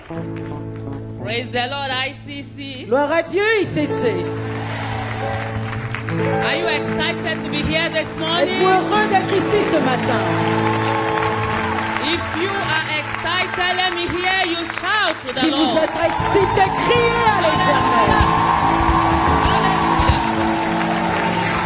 Praise the Lord, ICC. Gloire à Dieu, ICC. Are you excited to be here this morning? Êtes-vous heureux d'être ici ce matin? If you are excited, let me hear you shout to the Si Lord. vous êtes excités, criez à l'Éternel.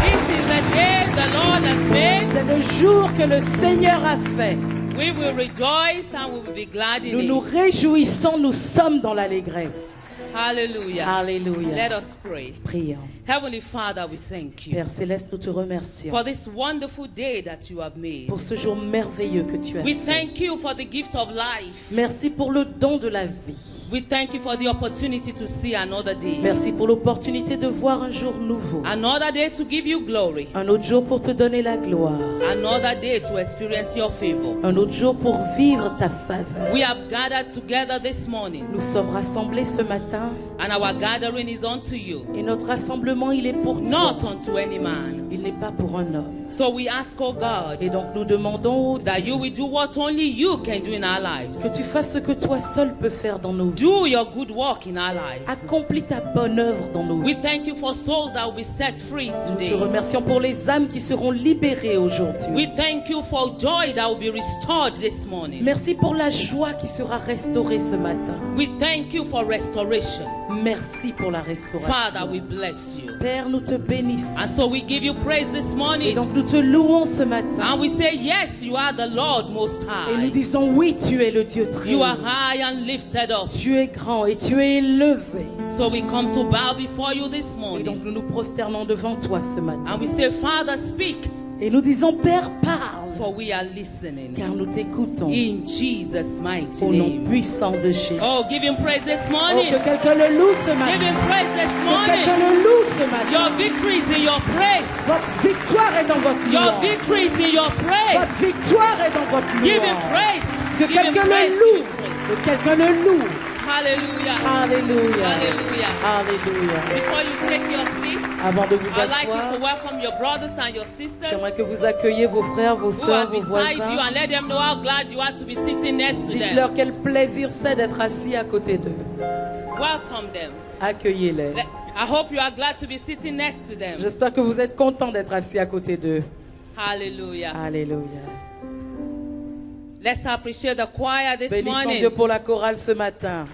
This is the day the Lord has made. C'est le jour que le Seigneur a fait. We will rejoice and we will be glad in Nous nous it. réjouissons, nous sommes dans l'allégresse. Hallelujah. Alléluia. Let us pray. Prions. Heavenly Father, we thank you Père Céleste, nous te remercions for this wonderful day that you have made. pour ce jour merveilleux que tu as We fait. thank you for the gift of life. Merci pour le don de la vie. We thank you for the opportunity to see another day. Merci pour l'opportunité de voir un jour nouveau. Another day to give you glory. Un autre jour pour te donner la gloire. Another day to experience your favor. Un autre jour pour vivre ta faveur. We have gathered together this morning, Nous sommes rassemblés ce matin and our gathering is unto you, et notre rassemblement, il est pour toi. not unto any man. Il n'est pas pour un homme. So we ask, oh God, Et donc nous demandons au that Dieu you will do what only you can do in our lives. que tu fasses ce que toi seul peux faire dans nos vies. Do your good work in our lives. Accomplis ta bonne œuvre dans nos We vies. thank you for souls that will be set free Nous te today. remercions pour les âmes qui seront libérées aujourd'hui. We thank you for joy that will be restored this morning. Merci pour la joie qui sera restaurée ce matin. We thank you for restoration. Merci pour la restauration. Father, we bless you. Père, nous te bénissons. And so we give you praise this Et morning. donc nous te louons ce matin. And we say, yes, you are the Lord Most Et nous High. disons, oui, tu es le Dieu très You haut. are high and lifted up. Tu es grand et tu es élevé. So we come to bow before you this Et donc morning. nous nous prosternons devant toi ce matin. And we say, Father, speak, Et nous disons, Père, parle, for we are listening. car nous t'écoutons In Jesus' mighty au nom name. puissant de Jésus. Oh, give him praise this Oh, morning. que quelqu'un le loue ce Give matin. him praise this Que quelqu'un morning. le loue ce Your matin. victory is in your praise. Votre victoire est dans votre Your louange. victory is in your praise. Votre victoire est dans votre Give him louange. praise. Que Give him quelqu'un praise. le loue. Give him praise. Que quelqu'un le loue. Hallelujah. Alléluia. Hallelujah. Alléluia. Before you take your seat, Avant de vous I'd like you to asseoir, welcome your brothers and your sisters j'aimerais que vous accueilliez vos frères, vos who sœurs, are vos beside you voisins. and let them know how glad you are to be sitting next to them. Dites-leur quel plaisir c'est d'être assis à côté d'eux. Welcome them. Accueillez-les. I hope you are glad to be sitting next to them. J'espère que vous êtes contents d'être assis à côté d'eux. Hallelujah. Alléluia. Let's appreciate the choir this Bénissons morning. Dieu pour la chorale ce matin.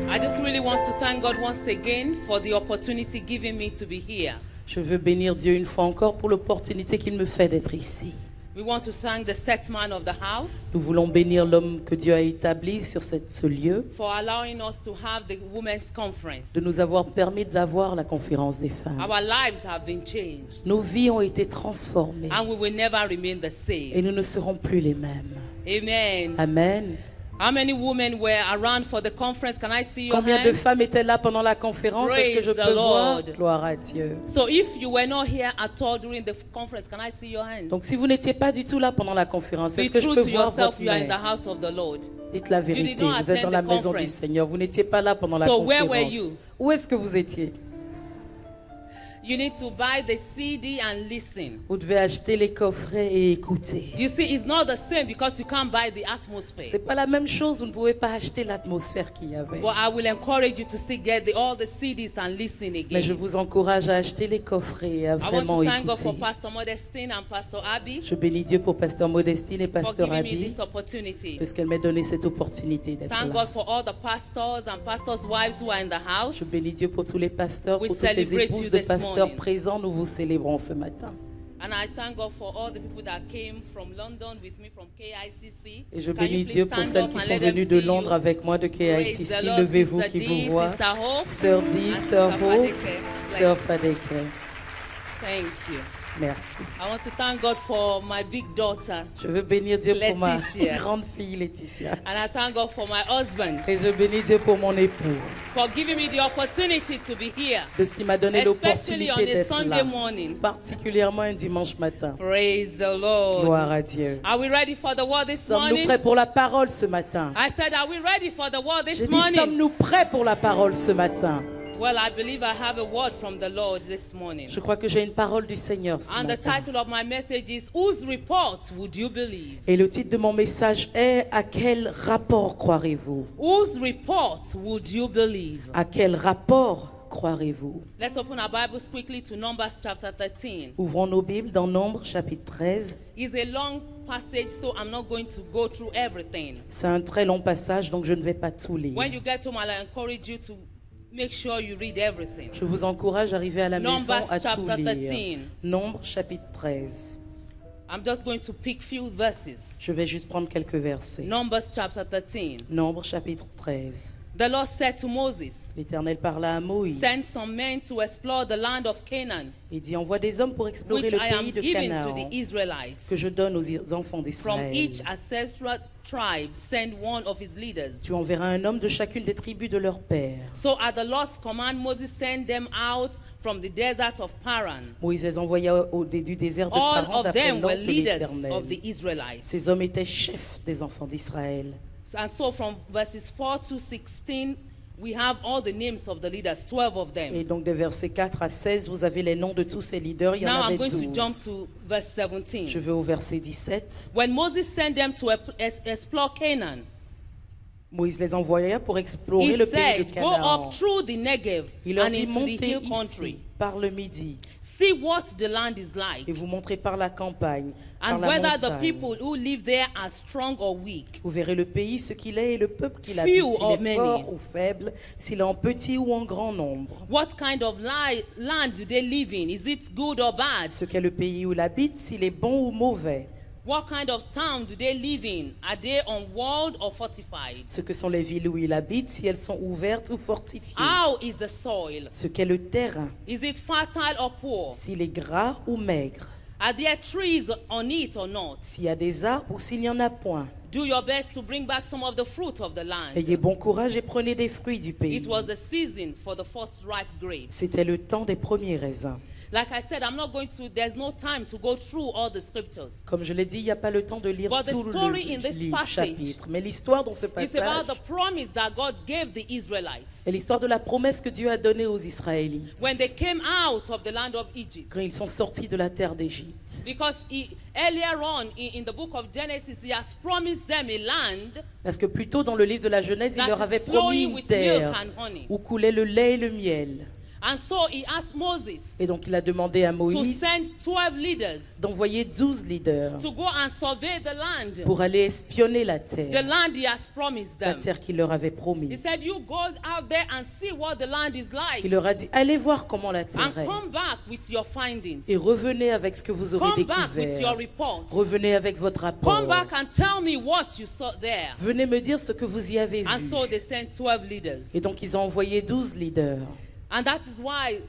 I just really want to thank God once again for the opportunity given me to be here. Je veux bénir Dieu une fois encore pour l'opportunité qu'il me fait d'être ici. We want to thank the set man of the house Nous voulons bénir l'homme que Dieu a établi sur ce lieu, for allowing us to have the women's conference. de nous avoir permis d'avoir la conférence des femmes. Our lives have been changed Nos vies ont été transformées and we will never remain the et same. nous ne serons plus les mêmes. Amen. Amen. How many women were around for the conference? Can I see your Combien de hands? femmes étaient là pendant la conférence? Est-ce que je Praise peux the voir? Lord. Gloire à Dieu. So if you were not here at all during the conference, can I see your hands? Donc si vous n'étiez pas du tout là pendant la conférence, Be est-ce que je true peux to voir yourself, votre you are in the main? house of the Lord. Dites la did vérité, not vous êtes dans attend la the maison du conference. Seigneur, vous n'étiez pas là pendant la So where were conférence. you? Où est-ce que vous étiez? You need to buy the CD and listen. Vous devez acheter les coffrets et écouter. You see, it's not the same because you can't buy the atmosphere. C'est pas la même chose, vous ne pouvez pas acheter l'atmosphère qu'il y avait. But I will encourage you to still get all the CDs and listen Mais je again. vous encourage à acheter les coffrets et à I want vraiment to thank God for écouter. Pastor Modestine and Pastor Abby Je bénis Dieu pour Pasteur Modestine et for Pasteur giving me Abby, this opportunity. parce qu'elle m'a donné cette opportunité d'être Thank là. God for all the pastors and pastors' wives who are in the house. Je bénis Dieu pour tous les pasteurs, We pour toutes les celebrate épouses you de this pasteurs morning. présents. Nous vous célébrons ce matin. And I thank God for all the people that came from London with me from KICC. Et je Can you bénis please Dieu pour stand celles up qui and sont let them venues de see you? Londres avec moi de Praise KICC. the Lord, Levez-vous Sister qui Dee, vous voient. Sister Hope, Sœur Di, and Sœur Sister Hope, Fadeke. Sœur Fadeke. Thank you. Merci. I want to thank God for my big daughter. Je veux bénir Dieu pour ma Laetitia. grande fille Laetitia. And I thank God for my husband Et je bénis Dieu pour mon époux, for giving me the opportunity to be here, de ce qui m'a donné especially on l'opportunité a d'être Sunday là, morning. particulièrement un dimanche matin. Praise the Lord. Gloire à Dieu. Are we ready for the word this Sommes-nous morning? prêts pour la parole ce matin? I said, are we ready for the word J'ai this dit, morning? sommes-nous prêts pour la parole ce matin? Well, I believe I have a word from the Lord this morning. Je crois que j'ai une parole du Seigneur ce And the matin. title of my message is, Whose report would you believe? Et le titre de mon message est « À quel rapport croirez-vous » Whose report would you believe? À quel rapport croirez-vous? Let's open our Bibles quickly to Numbers chapter 13. Ouvrons nos Bibles dans Nombre chapitre 13. It's a long passage, so I'm not going to go through everything. C'est un très long passage, donc je ne vais pas tout lire. When you get home, I'll encourage you to make sure you read everything. Je vous encourage à arriver à la maison Numbers à tout chapter lire. 13. Nombre chapitre 13. I'm just going to pick few verses. Je vais juste prendre quelques versets. Numbers chapter 13. Nombre chapitre 13. The Lord said to Moses, L'Éternel parla à Moïse. send some men to explore the land of Canaan, Il dit, envoie des hommes pour explorer which le I am pays de giving to Canaan the Israelites. que je donne aux enfants From d'Israël. each ancestral tribe, send one of his leaders. Tu enverras un homme de chacune des tribus de leur père. So at the Lord's command, Moses sent them out from the desert of Paran. Moïse les envoya du désert de All Paran of d'après them were l'ordre de leaders l'Éternel. of the Israelites. Ces hommes étaient chefs des enfants d'Israël. And so from verses 4 to 16, we have all the names of the leaders, 12 of them. Et donc des versets 4 à 16, vous avez les noms de tous ces leaders. Il y en Now I'm avait going to jump 12. to verse 17. Je vais au verset 17. When Moses sent them to explore Canaan, Moïse les envoya pour he explorer le pays de said, Go Canaan. up through the Negev Il leur and dit, into the montez hill ici country. par le midi See what the land is like, et vous montrez par la campagne, par and la whether the montagne. people who live there are strong or weak. Vous verrez le pays, ce qu'il est, et le peuple qui Few l'habite, or s'il est many. fort ou faible, s'il est en petit ou en grand nombre. What kind of land do they live in? Is it good or bad? Ce qu'est le pays où il habite, s'il est bon ou mauvais. What kind of town do they live in? Are they unwalled or fortified? Ce que sont les villes où il habite, si elles sont ouvertes ou fortifiées. How is the soil? Ce qu'est le terrain, Is it fertile or poor? s'il est gras ou maigre. Are there trees on it or not? S'il y a des arbres ou s'il n'y en a point. Do your best to bring back some of the fruit of the land. Ayez bon courage et prenez des fruits du pays. It was the season for the first ripe grapes. C'était le temps des premiers raisins. Like I said, there's no time to go through all the scriptures. Comme je l'ai dit, il n'y a pas le temps de lire But the tout le story in this passage chapitre. Mais l'histoire dans ce It's passage about the promise that God gave the Israelites est l'histoire de la promesse que Dieu a donnée aux Israélites when they came out of the land of Egypt. quand ils sont sortis de la terre d'Égypte. Because earlier on in the book of Genesis, he has promised them a land Parce que plus tôt dans le livre de la Genèse, il that leur is avait promis flowing une with terre milk and honey. où coulait le lait et le miel. And so he asked Moses Et donc il a demandé à to Moïse send 12 leaders d'envoyer 12 leaders to go and survey the land. pour aller espionner la The terre, land he has promised la them. terre qu'il leur avait He promise. said, you go out there and see what the land is like. Il leur a dit, allez voir comment la And terre est come back with your findings. et revenez avec ce que vous aurez Come back with your découvert. report. Revenez avec votre rapport. Come back and tell me what you saw there. Venez me dire ce que vous y avez And vu. so they sent 12 leaders. Et donc ils ont envoyé 12 leaders. And that is why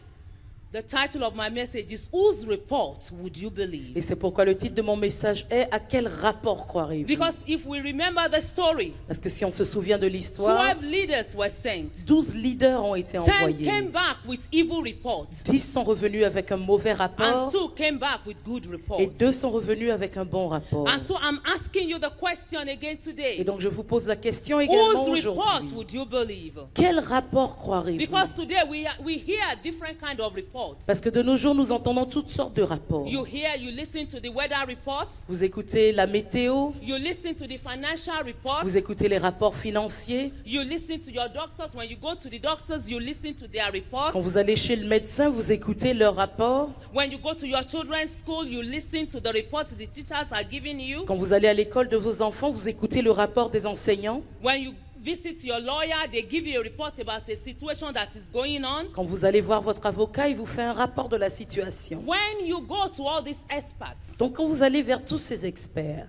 the title of my message is, Whose report would you believe? Et c'est pourquoi le titre de mon message est « À quel rapport croirez-vous » Because if we remember the story, Parce que si on se souvient de l'histoire, 12 leaders were sent. 12 leaders ont été 10 envoyés. came back with evil reports. 10 sont revenus avec un mauvais And rapport 2 came back with good reports. et 2 sont revenus avec un bon rapport. And so I'm asking you the question again Et today. donc je vous pose la question également Whose report aujourd'hui. would you believe? Quel rapport croirez-vous? Because today we hear different kind of reports. Parce que de nos jours, nous entendons toutes sortes de rapports. You listen to the weather reports. Vous écoutez la météo, You listen to the financial reports. vous écoutez les rapports financiers. You listen to your doctors. When you go to the doctors, you listen to their reports. Quand vous allez chez le médecin, vous écoutez leurs rapports. When you go to your children's school, you listen to the reports the teachers are giving you. Quand vous allez à l'école de vos enfants, vous écoutez le rapport des enseignants. When you visit your lawyer, they give you a report about a situation that is going on. Quand vous allez voir votre avocat, il vous fait un rapport de la situation. When you go to all these experts, Donc quand vous allez vers tous ces experts,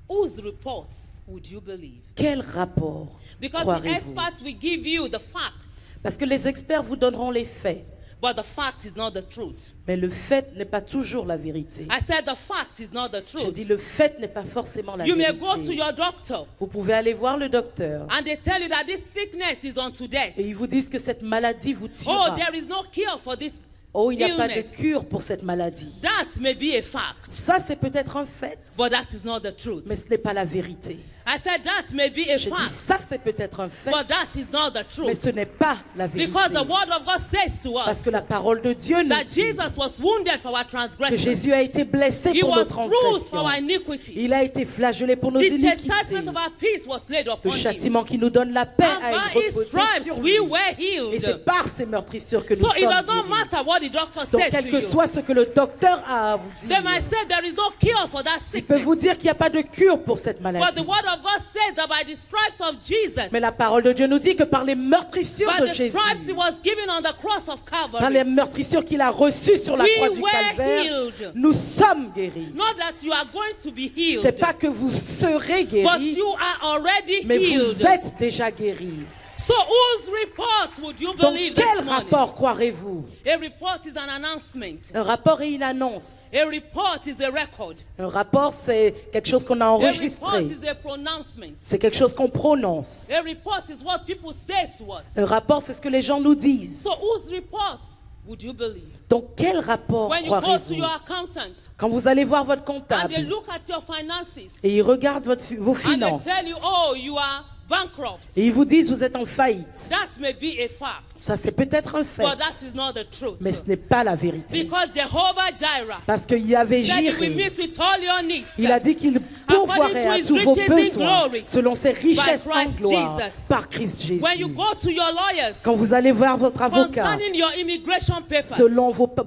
whose reports would you believe? quel rapport Because the croirez-vous? experts will give you the facts, Parce que les experts vous donneront les faits. but the fact is not the truth. Mais le fait n'est pas toujours la vérité. I said the fact is not the J'ai dit truth. le fait n'est pas forcément la You may go to vérité. your doctor Vous pouvez aller voir le docteur and they tell you that this sickness is unto death. et ils vous disent que cette maladie vous Oh, tuera. there is no cure for this Oh, il n'y a pas de illness. cure pour cette maladie. That may be a fact, Ça, c'est peut-être un fait, but that is not the truth. mais ce n'est pas la vérité. I said that may be a J'ai dit, fact, ça c'est peut-être un fait, but that is not the mais truth. ce n'est pas la vérité. Because the word of God says to Parce us que la parole de Dieu nous that dit Jesus was wounded for our que transgressions. Jésus a été blessé He pour nos was bruised for transgressions. our iniquities. Il a été flagellé pour nos The iniquités. chastisement of our peace was laid Le upon him. châtiment qui nous donne la paix a And été by his reposé stripes sur we lui. were Et healed. c'est par ces meurtrissures que nous So it sommes does not guéris. matter what the doctor Donc said quel to que you. soit ce que le docteur a à vous They dire, might say there is no cure for that il peut sickness. vous dire qu'il n'y a pas de cure pour cette But the maladie. word of God says that by the stripes of Jesus, Mais la parole de Dieu nous dit que par les meurtrissures by de the Jésus, stripes he was given on the cross of par les Calvary, meurtrissures qu'il a reçues sur la We croix du were calvaire, healed. nous sommes guéris. not that you are going to be healed, C'est pas que vous serez but guéris, you are already mais healed. vous êtes déjà guéris. So whose report would you Donc believe quel this morning? rapport croirez-vous? A report is an announcement. Un rapport est une annonce. A report is a record. Un rapport, c'est quelque chose qu'on a A report enregistré. is a pronouncement. C'est quelque chose qu'on prononce. A report is what people say to us. Un rapport, c'est ce que les gens nous disent. So whose report would you believe? Donc quel rapport When you go to croirez-vous? your accountant Quand vous allez voir votre and they comptable look at your finances et il regarde vos and they finances tell you, oh, you are bankrupt, et ils vous disent vous êtes en faillite, that may be a fact, ça c'est peut-être un fait, but that is not the truth. mais ce n'est pas la vérité. Because Jehovah Jireh Parce qu'il y avait said he will Jireh. meet with all your needs. Il a dit qu'il pourvoirait à tous vos besoins selon ses richesses en Christ gloire Jesus. par Christ Jésus. When you go to your lawyers Quand vous allez voir votre avocat concerning your immigration papers,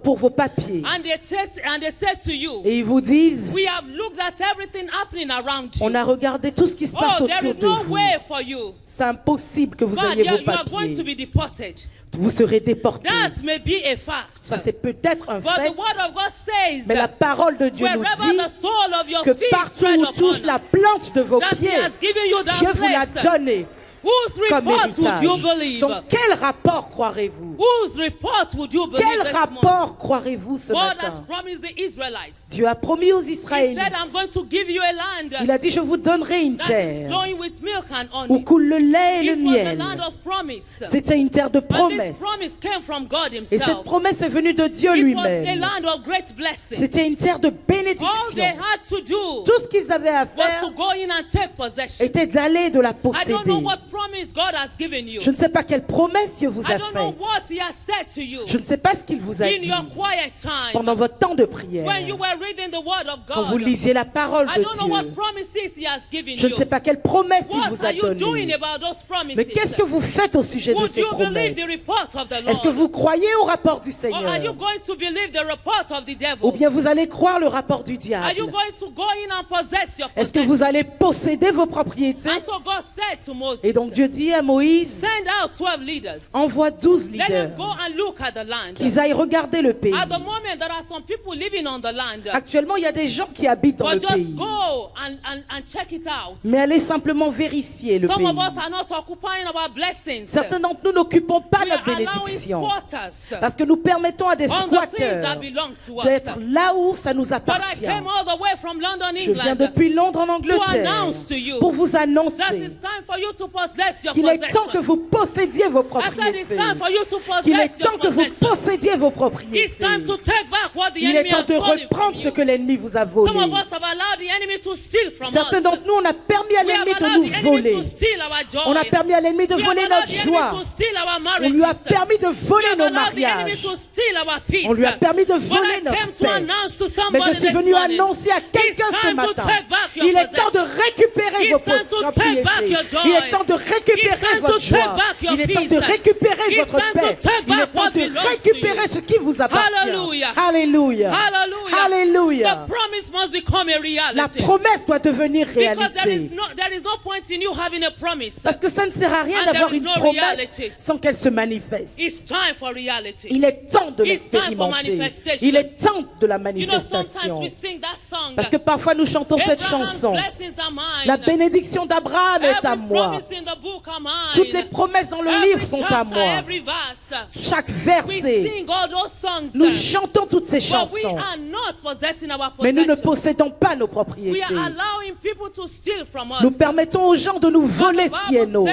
pour vos papiers and they say to you, et ils vous disent we have looked at everything happening around you. on a regardé tout ce qui se passe Oh, there autour is de no vous. way for you. C'est impossible que vous But ayez you vos are going to papiers. be deported. Vous serez déportés. That may be a fact. Ça c'est peut-être un But fait, the word of God says mais la that parole de Dieu nous wherever dit the sole of your que feet partout tread où touche upon, la plante de vos that he pieds, has given you that Dieu vous l'a place. donné Whose comme report would you héritage. believe? Donc quel rapport croirez-vous? Whose report would you believe Quel this morning? rapport croirez-vous ce God has matin? promised the Israelites. Dieu a promis aux He Israélites. said, I'm going to give you a land Il a dit, je vous donnerai une that is terre flowing with milk and où honey. coule le lait et le It was the miel. land of promise. C'était une terre de But this promesse. promise came from God Et cette himself. promesse est venue de Dieu It was a lui-même. land of great blessing. C'était une terre de All bénédiction. they had to do Tout ce qu'ils avaient à was faire to go in and take possession. était d'aller de la I don't know posséder. what promise God has given you. Je ne sais pas quelle promesse Dieu vous I a don't know faite. what he has said to you Je ne sais pas ce qu'il vous a in dit your quiet time. pendant votre temps de When prière. you were reading the word of Quand vous God. lisiez la parole I de don't know what Dieu. promises he has given Je ne you. sais pas quelle promesse il What vous a are you doing donnée. about those promises? Mais qu'est-ce que vous faites au sujet de Would ces you believe promesses? the report of the Est-ce que Lord? vous croyez au rapport du Or are you Seigneur? going to believe the report of the devil? Ou bien vous allez croire le rapport du Are diable? you going to go in and possess your Est-ce que possession? vous allez posséder vos propriétés? And so God said to Moses, Et donc Dieu dit à Moïse, send out 12 leaders. envoie 12 Let them leaders go and look at the land. qu'ils aillent regarder le pays. At the moment, there are some people living on the land. Actuellement, il y a des gens qui habitent dans le But just pays. go and check it out. Mais allez simplement vérifier le Some pays. of us are not occupying our blessings. Certains d'entre nous n'occupons pas We are notre allowing bénédiction squatters parce que nous permettons à des on the things that squatteurs belong to us. d'être là où ça nous But I appartient. came all the way from London, Je viens England, depuis Londres en to Angleterre announce to you pour vous that annoncer it's time for you to possess your qu'il est temps que possession. vous possédiez vos I said it's propriétés. time for you to Qu'il possess est temps your que vous possession. possédiez vos It's propriétés. time to take back what the Il est enemy temps has de stolen from reprendre ce you. que l'ennemi vous a Some volé. of us have allowed the enemy to steal from Certains us. d'entre nous, on a permis à We have l'ennemi de allowed nous the enemy voler. to steal our joy. On a permis à l'ennemi de We have voler allowed notre the joie. enemy to steal our On marriages. lui a permis de We voler have nos allowed the enemy mariages. to steal our peace. On lui a permis de But voler I notre came to paix. announce to Mais somebody je suis this venu morning, annoncer à quelqu'un it's ce time to matin. take back your Il est temps de possession. récupérer It's vos time to take propriétés. back your joy. Il est temps de It's récupérer time to votre take joie. back your Il est temps de peace. récupérer It's votre time to paix. take Il est back temps what de belongs to récupérer you. ce qui vous appartient. Hallelujah. Alléluia. Hallelujah. Alléluia. The promise must become a reality. La promesse doit devenir Because réalité. there is no point in you having a promise. Parce que ça ne sert à rien And d'avoir there is une no promesse reality. sans qu'elle se manifeste. It's time for reality. Il est temps de It's time for l'expérimenter. manifestation. Il est temps de la You know, sometimes manifestation. we sing that song. Parce que parfois nous chantons cette Abraham's chanson. blessings are mine. La bénédiction d'Abraham est à Every moi. promise in the book are mine. Toutes les promesses dans le Every livre sont à chapter, moi. every verse. Chaque We verset, sing all those songs. nous chantons toutes ces But we chansons. are not possessing our Mais nous ne possessions. possédons pas nos We propriétés. are allowing people to steal from us. Nous permettons aux gens de nous voler ce qui est nôtre.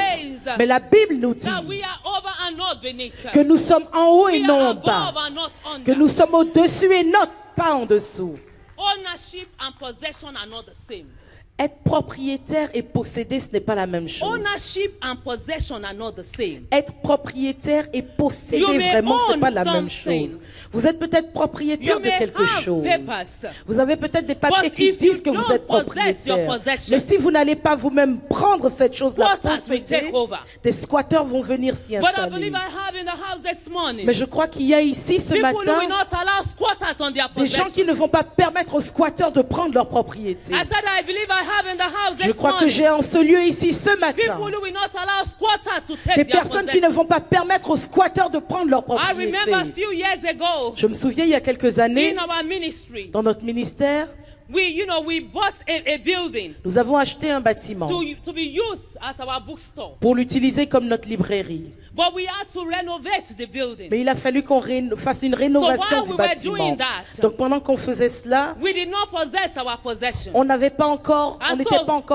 Mais la Bible nous dit That we are over and not beneath. que nous sommes en haut et We non are en above bas. and not under. Que nous sommes au-dessus et non pas en dessous. Ownership and possession are not the same. Être propriétaire et posséder, ce n'est pas la même chose. Ownership and possession are not the same. Être propriétaire et posséder, You may vraiment, ce n'est own pas la même something. chose. Vous êtes peut-être propriétaire You de may quelque have chose. papers. Vous avez peut-être des papiers But qui if disent you que vous don't êtes possess propriétaire. your possession, Mais si vous n'allez pas vous-même prendre cette chose-là, squatters will take posséder, over. des squatteurs vont venir s'y But I installer. believe I have in the house this morning Mais je crois qu'il y a ici ce people who matin will not allow squatters on their des gens possession. qui ne vont pas permettre aux squatteurs de prendre leur propriété. I said I believe I have in the house Je this crois que morning j'ai en ce lieu ici ce matin people who will not allow squatters to des take their personnes qui ne possession. vont pas permettre aux squatteurs de prendre leur I remember a propriété. few years ago Je me souviens il y a quelques années, in our ministry, dans notre ministère, we bought a building nous avons acheté un bâtiment to be used as our bookstore. pour l'utiliser comme notre librairie. But we had to renovate the building. Mais il a fallu qu'on fasse une rénovation So while du we were bâtiment. doing that, Donc pendant qu'on faisait cela, We did not possess our possession. on n'était pas encore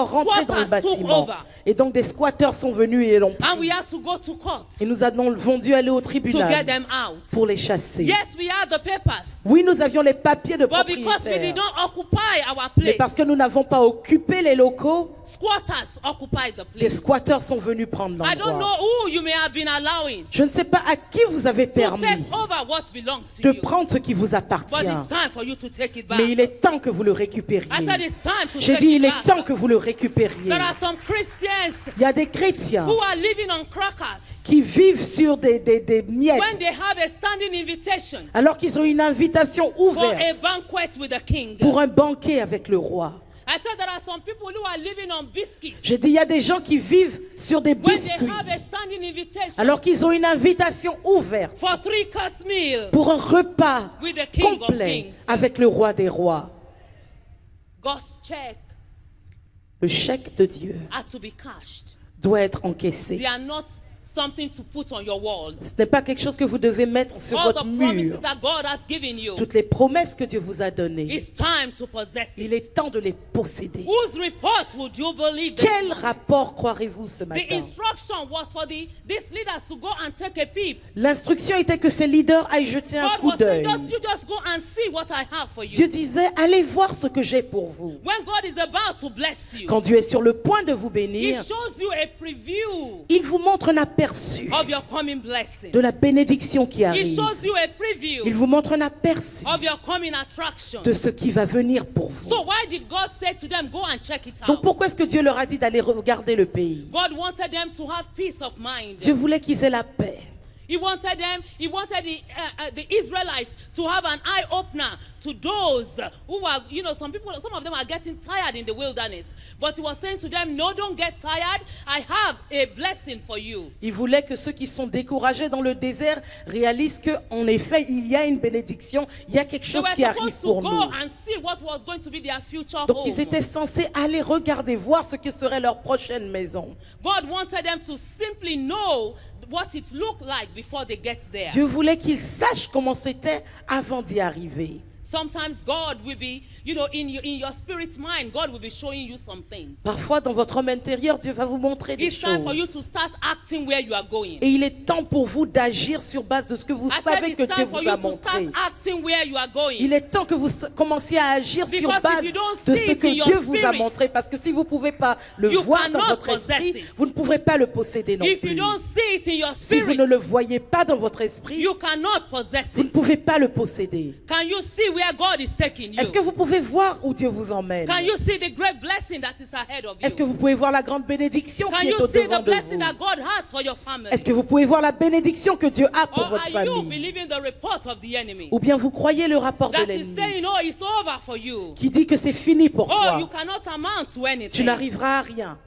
so rentré dans le squatters took bâtiment. over. Et donc des squatteurs sont venus et l'ont And we pris. had to go to court Et nous avons dû aller au to get tribunal them out. pour les chasser. Yes, we had the papers. Oui, nous avions les papiers de But because we propriétaire. did not occupy our Mais place, parce que nous n'avons pas occupé les locaux, squatters occupied the des place. squatteurs sont venus prendre I don't know l'endroit. who you may have been allowing Je ne sais pas à qui vous avez to permis take over what belongs to de you. prendre ce qui vous appartient. But it's time for you to take it back. Mais il est temps que vous le I récupériez. said it's time to J'ai take dit, it il est back. temps que vous le récupériez. There are some Christians Il y a des chrétiens who are living on crackers qui vivent sur des when miettes they have a standing invitation alors qu'ils ont une invitation for a ouverte banquet with the king. pour un banquet avec le roi. I said there are some people who are living on biscuits J'ai dit, il y a des gens qui vivent sur des when they biscuits have a standing invitation alors qu'ils ont une invitation ouverte for 3-course meal pour un repas with the king of complet kings. avec le roi des rois. God's check Le chèque de Dieu had to be cashed. doit être encaissé. They are not something to put on your wall. Ce n'est pas quelque chose que vous devez mettre sur All votre the promises mur. that God has given you, Toutes les promesses que Dieu vous a données, it's time to possess il it. est temps de les posséder. Whose report would you believe? This Quel morning? rapport croirez-vous ce The matin? instruction was for these leaders to go and take a peep. L'instruction était que ces leaders aillent jeter un God coup was saying, d'œil. you just go and see what I have for Dieu you. disait, allez voir ce que j'ai pour vous. When God is about to bless you, Quand Dieu est sur le point de vous He bénir, shows you a preview il vous montre un aperçu of your coming blessing. de la bénédiction qui He arrive. shows you a Il preview vous montre un aperçu of your coming attraction. de ce qui va venir pour vous. So why did God say to them, go and check it Donc out? pourquoi est-ce que Dieu leur a dit d'aller regarder le pays? God wanted them to have peace of mind. Dieu voulait qu'ils aient la paix. He wanted the Israelites to have an eye opener to those who are, some of them are getting tired in the wilderness. But he was saying to them, no, don't get tired. I have a blessing for you. Il voulait que ceux qui sont découragés dans le désert réalisent qu'en effet, il y a une bénédiction, il y a quelque They chose were qui arrive supposed pour to go nous. and see what was going to be their future Donc home. ils étaient censés aller regarder, voir ce que serait leur prochaine maison. God wanted them to simply know what it looked like before they get there. Dieu voulait qu'ils sachent comment c'était avant d'y arriver. Sometimes God will be, in your spirit mind, God will be showing you some things. Parfois, dans votre homme intérieur, Dieu va vous montrer des It's time for you to choses. start acting where you are going. Et il est temps pour vous d'agir sur base de ce que vous I said savez it's que Dieu time for vous you a to start montré. acting where you are going. Il est temps que vous commenciez à agir sur Because base if you don't de see ce it que in your Dieu vous a spirit, montré. Parce que si vous ne pouvez pas le you voir dans cannot votre possess esprit, it. vous ne pourrez pas le posséder non If you plus. don't see it in your Si vous spirit, ne le voyez pas dans votre esprit, you cannot possess vous ne it. pouvez pas le posséder. Can you see where God is taking you? Est-ce que vous pouvez voir où Dieu vous emmène? Can you see the great blessing that is ahead of Est-ce que you? vous pouvez voir la grande bénédiction Can qui you est au see devant the de blessing vous? that God has for your family? Est-ce que vous pouvez voir la bénédiction que Dieu a pour Or votre are you famille? believing the report of the enemy? Ou bien vous croyez le rapport de That is l'ennemi saying, oh, it's over for you. qui dit que c'est fini pour Oh, you toi. cannot amount to Tu anything. n'arriveras à rien.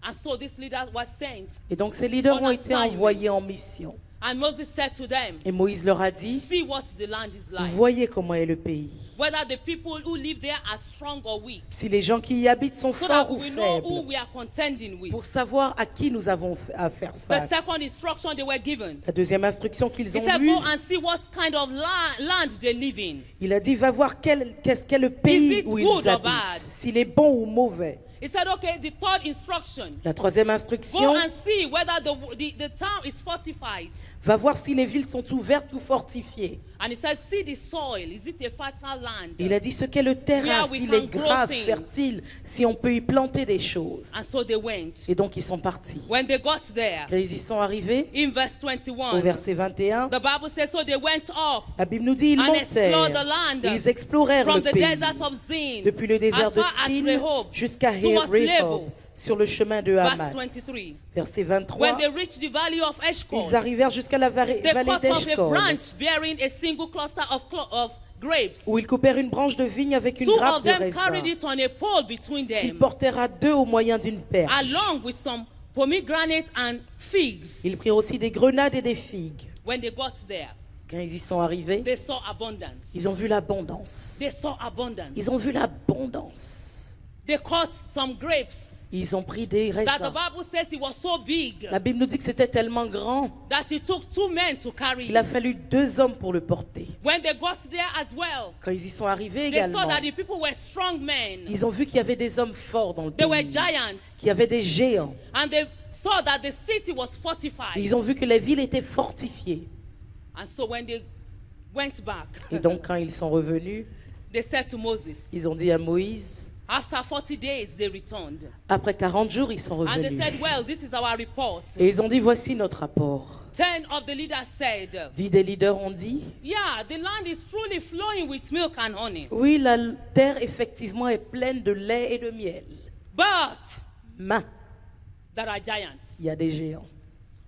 And so this leader was sent. Et donc ces leaders On ont été assignment. envoyés en mission. And Moses said to them, Et Moïse leur a dit, see what the land is like. voyez comment est le pays. Whether the people who live there are strong or weak. Si les gens qui y habitent sont So that forts ou we know who faibles, we are contending with. pour savoir à qui nous avons à faire The face. second instruction they were given. La deuxième instruction qu'ils He ont said, lue, go and see what kind of land they live in. il a dit, va voir qu'est-ce qu'est le pays it où good ils or habitent, bad? s'il est bon ou mauvais. He said, okay, the third instruction. La troisième Go instruction, and see whether the town is fortified. va voir si les villes sont ouvertes ou fortifiées. And he said, see the soil. Is it a fertile land? Il a dit ce qu'est le terrain, Where we s'il can est grow grave, things. fertile, si on peut y planter des choses. And so they went. Et donc ils sont partis. When they got there, Quand ils y sont arrivés, in verse au 21, verset 21, the Bible says, so they went up la Bible nous dit ils and explored the montèrent, land ils explorèrent le from the pays, desert of Zin depuis le désert as de far as Tsin Rehob jusqu'à towards Rehob, Lebo. sur le chemin de Verse Hamath. 23. Verset When 23, they reached the valley of Eshcol, ils arrivèrent jusqu'à la they vallée cut off a d'Eshcol, branch bearing a single cluster of grapes. où ils coupèrent une branche de vigne avec une Two grappe of de them carried raisin, it on a pole between qu'ils them, portèrent à deux au moyen d'une perche. along with some pomegranate and figs. Ils prirent aussi des grenades et des figues. When they got there, Quand ils y sont arrivés, they saw abundance. ils ont vu l'abondance. They saw abundance. Ils ont vu l'abondance. They caught some grapes Ils ont pris des that the raisins. Bible says it was so big La Bible nous dit que c'était tellement grand that it took 2 men to carry qu'il a it. fallu 2 hommes pour le porter. When they got there as well, Quand ils y sont arrivés they saw également, that the people were strong men. ils ont vu qu'il y avait des hommes forts dans le They were pays, giants. qu'il y avait des géants. And they saw that the city was fortified. Ils ont vu que les villes étaient fortifiées. And so when they went back, Et donc quand ils sont revenus, they said to Moses, ils ont dit à Moïse, after 40 days they returned. après 40 jours, ils sont And they revenus. said, well, this is our report. Et ils ont dit, voici notre rapport. 10 of the leaders said, 10 des leaders ont dit, yeah, the land is truly flowing with milk and honey. oui, la terre effectivement est pleine de lait et de miel. But Mais there are giants. il y a des géants.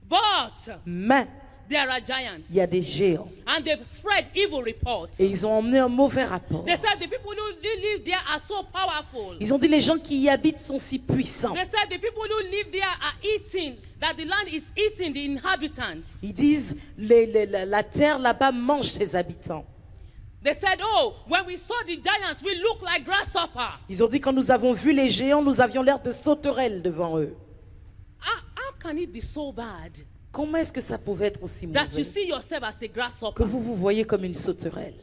But Mais there are giants. il y a des géants. And they spread evil reports. Et ils ont emmené un mauvais rapport. They said the people who live there are so powerful. Ils ont dit, les gens qui y habitent sont si puissants. They said the people who live there are eating, that the land is eating the inhabitants. Ils disent, la terre là-bas mange ses habitants. They said, oh, when we saw the giants, we look like grasshopper. Ils ont dit, quand nous avons vu les géants, nous avions l'air de sauterelles devant eux. How can it be so bad Comment est-ce que ça pouvait être aussi that you mauvais see yourself as a que grasshopper? vous vous voyez comme une sauterelle?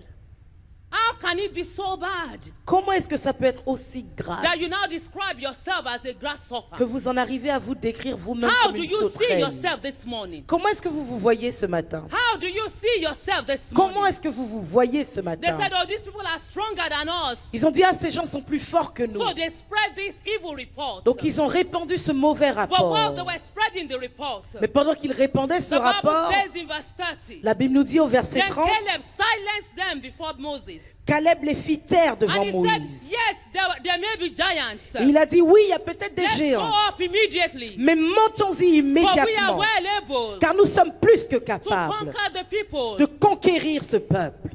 How can it be so bad Comment est-ce que ça peut être aussi grave that you now describe yourself as a grasshopper? que vous en arrivez à vous décrire vous-même How comme do une you see sauterelle? yourself this morning? Comment est-ce que vous vous voyez ce matin? How do you see yourself this Comment morning? est-ce que vous vous voyez ce They matin? said, oh, these people are stronger than us. Ils ont dit, ah, ces gens sont plus forts que nous. So they spread this evil report. Donc ils ont répandu ce mauvais But while they rapport. were spreading the report, Mais pendant qu'ils répandaient ce the Bible rapport, says in verse 30, la Bible nous dit au verset then 30, Caleb silenced them before Moses. Caleb les fit taire devant And he said, Moïse. yes, there may be giants. Et il a dit, oui, il y a peut-être des Let's go géants, up immediately. mais montons-y But we are immédiatement, well able car nous sommes plus que to capables conquer the people. de conquérir ce peuple.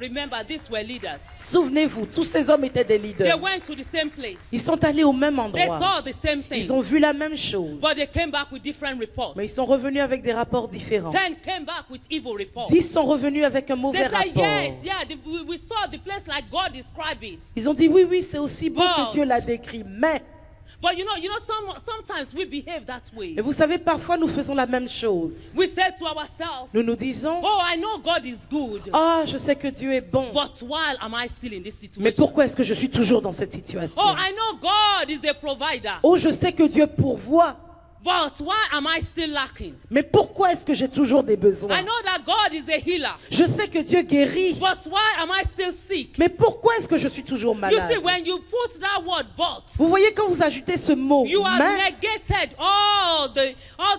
Remember, these were leaders. Souvenez-vous, tous ces hommes étaient des They leaders. went to the same place. Ils sont allés au même They endroit. saw the same thing. Ils ont vu la même chose. But they came back with different reports. Mais ils sont revenus avec des rapports différents. 10 came back with evil reports. 10 sont revenus avec un They mauvais said, rapport. yes, yeah, we saw the place like God described it. Ils ont dit, oui, oui, c'est aussi beau But- que Dieu l'a décrit. Mais, But you know, sometimes we behave that way. et vous savez, parfois nous faisons la même chose. We say to ourselves, Nous nous disons, oh, I know God is good. ah, je sais que Dieu est bon. But why am I still in this Mais situation? pourquoi est-ce que je suis toujours dans cette situation? Oh, I know God is the provider. Oh, je sais que Dieu pourvoit. But why am I still lacking? Mais pourquoi est-ce que j'ai toujours des I besoins? know that God is a healer. Je sais que Dieu guérit. But why am I still sick? Mais pourquoi est-ce que je suis toujours You malade? see, when you put that word but, Vous voyez quand vous ajoutez ce mot, you have mais, negated all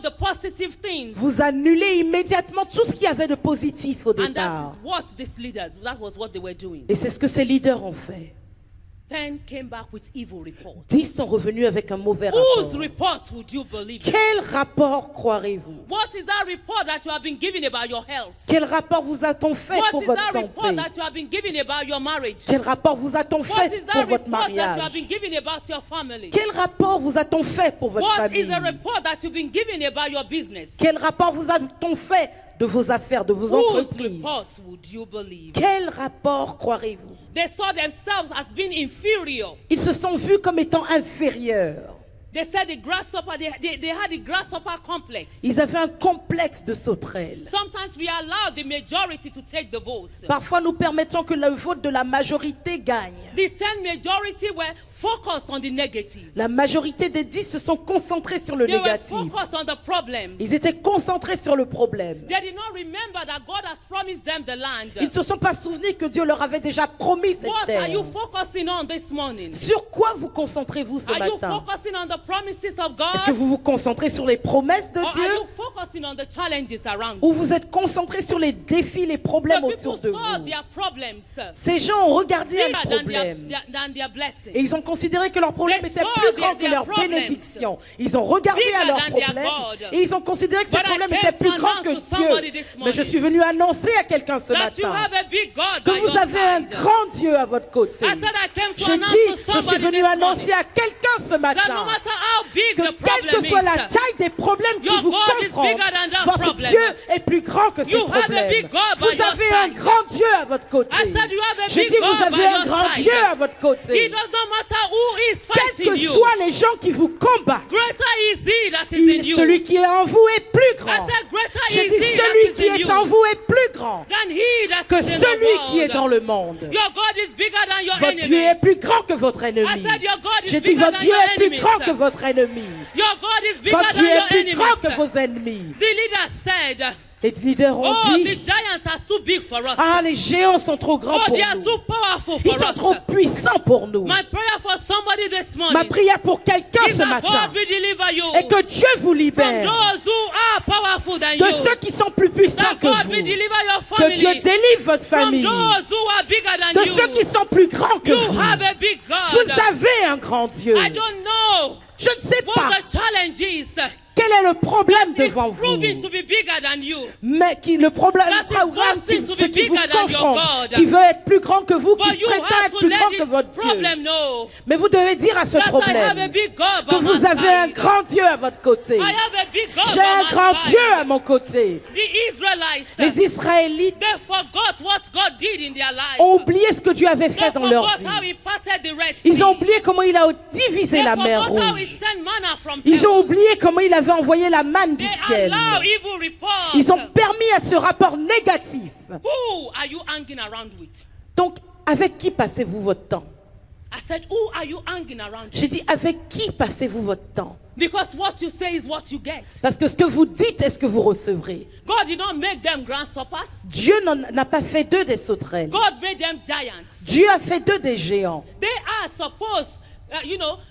the positive things. vous annulez immédiatement tout ce qu'il y avait de positif au And départ. that's what these leaders, that was what they were doing. Et c'est ce que ces leaders ont fait. 10 came back with evil reports. 10 sont revenus avec un mauvais Whose rapport. report would you believe? Quel rapport croirez-vous? What is that report that you have been given about your health? Quel rapport vous a-t-on fait What pour is votre that report santé? that you have been given about your marriage? Quel rapport vous a-t-on What fait is pour that votre report that you have mariage? been given about your family? Quel rapport vous a-t-on fait pour votre What famille? is the report that you've been given about your business? Quel rapport vous a-t-on fait de vos affaires, de vos Whose entreprises? report would you believe? Quel rapport croirez-vous? They saw themselves as being inferior. Ils se sont vus comme étant inférieurs. They said the grasshopper, they had the grasshopper complex. Ils avaient un complexe de sauterelle. Sometimes we allow the majority to take the vote. Parfois, nous permettons que le vote de la majorité gagne. The 10 majority were focused on the negative. La majorité des 10 se sont concentrés sur le They were négatif. focused on the problem. Ils étaient concentrés sur le problème. They did not remember that God has promised them the land. Ils ne se sont pas souvenus que Dieu leur avait déjà promis cette What are you terre. focusing on this morning? Sur quoi vous concentrez-vous ce Are you matin? focusing on the promises of God? Est-ce que vous vous concentrez sur les promesses de Or Dieu? are you focusing on the challenges around Ou you? vous êtes concentré sur les défis, les problèmes The autour people de saw vous? their problems Ces gens ont regardé bigger un than problème. than their blessing. Et ils ont considéré que leur problème They était saw plus grand que their leur problems bénédiction. Ils ont regardé bigger à leur than their problème God. et ils ont considéré que ce But I problème came était plus to grand que announce to somebody Dieu. this Mais je morning suis venu annoncer à quelqu'un ce that you matin have a big God que by vous your avez un side. grand Dieu à votre côté. I said I came to J'ai announce dit, to je suis somebody venu this annoncer morning à quelqu'un ce that no matin matter how big que the quelle que problem soit la is, taille des problèmes qui your vous God is confrontent, bigger than that votre problem. Dieu est plus grand que ces You have a problèmes. big God by Vous your avez un side. grand Dieu à votre côté. I said you have a J'ai big dit, vous God avez by un your grand side. Dieu à votre It côté. does not matter who is Quels fighting que you. soient les gens qui vous combattent, Greater is he that is in you. celui qui est en vous est plus I grand. said greater J'ai is dit, he that celui is qui in est you en vous est plus grand than he that que is in celui the qui est dans world. le monde. Your God is bigger than your Votre Dieu enemy. est plus grand que votre ennemi. I said your God is J'ai dit, bigger votre than Dieu your est plus enemies. grand que votre ennemi. Your God is bigger Votre than Dieu est your plus enemies. grand que vos ennemis. The leader said, Les leaders ont oh, the dit, giants are too big for us. ah, les géants sont trop grands Oh, pour they are nous. too powerful Ils for sont us. trop puissants pour nous. My prayer for somebody this Ma morning prière pour quelqu'un is ce that matin God will deliver you est que Dieu vous from libère those who are powerful than de you. ceux qui sont plus puissants That que God will vous. deliver your Que family Dieu délivre votre from famille those who are bigger than de you. ceux qui sont plus grands que You vous. have a big God. Vous avez un grand Dieu. I don't know Je ne sais what pas the challenge is. quel est le problème It's devant vous. proving to be bigger than you. Mais le problème, That is programme boasting to ce be qui vous bigger than your confronte, God. qui veut être plus grand que vous, But qui you prétend have être to plus let grand que this votre Dieu. problem know Mais vous devez dire à ce that I have a problème big God by que my vous avez un side. grand Dieu à votre côté. I have a big God J'ai un by my grand side. Dieu à mon côté. The Israelites, Les Israélites they forgot what God did in their life. ont oublié ce que Dieu avait They fait dans leur forgot how vie. he parted the Red Sea. Ils ont oublié comment il a divisé They la mer forgot how he Rouge. sent manna from Ils ont heaven. oublié comment il avait envoyé la manne du They ciel. allow evil reports. Ils ont permis à ce rapport négatif. Who are you hanging around with? Donc, avec qui passez-vous votre temps? I said, who are you hanging around with? J'ai dit, avec qui passez-vous votre temps? Because what you say is what you get. Parce que ce que vous dites est ce que vous recevrez. God did not make them grasshoppers. Dieu n'a pas fait d'eux des sauterelles. God made them giants. Dieu a fait d'eux des géants. They are supposed,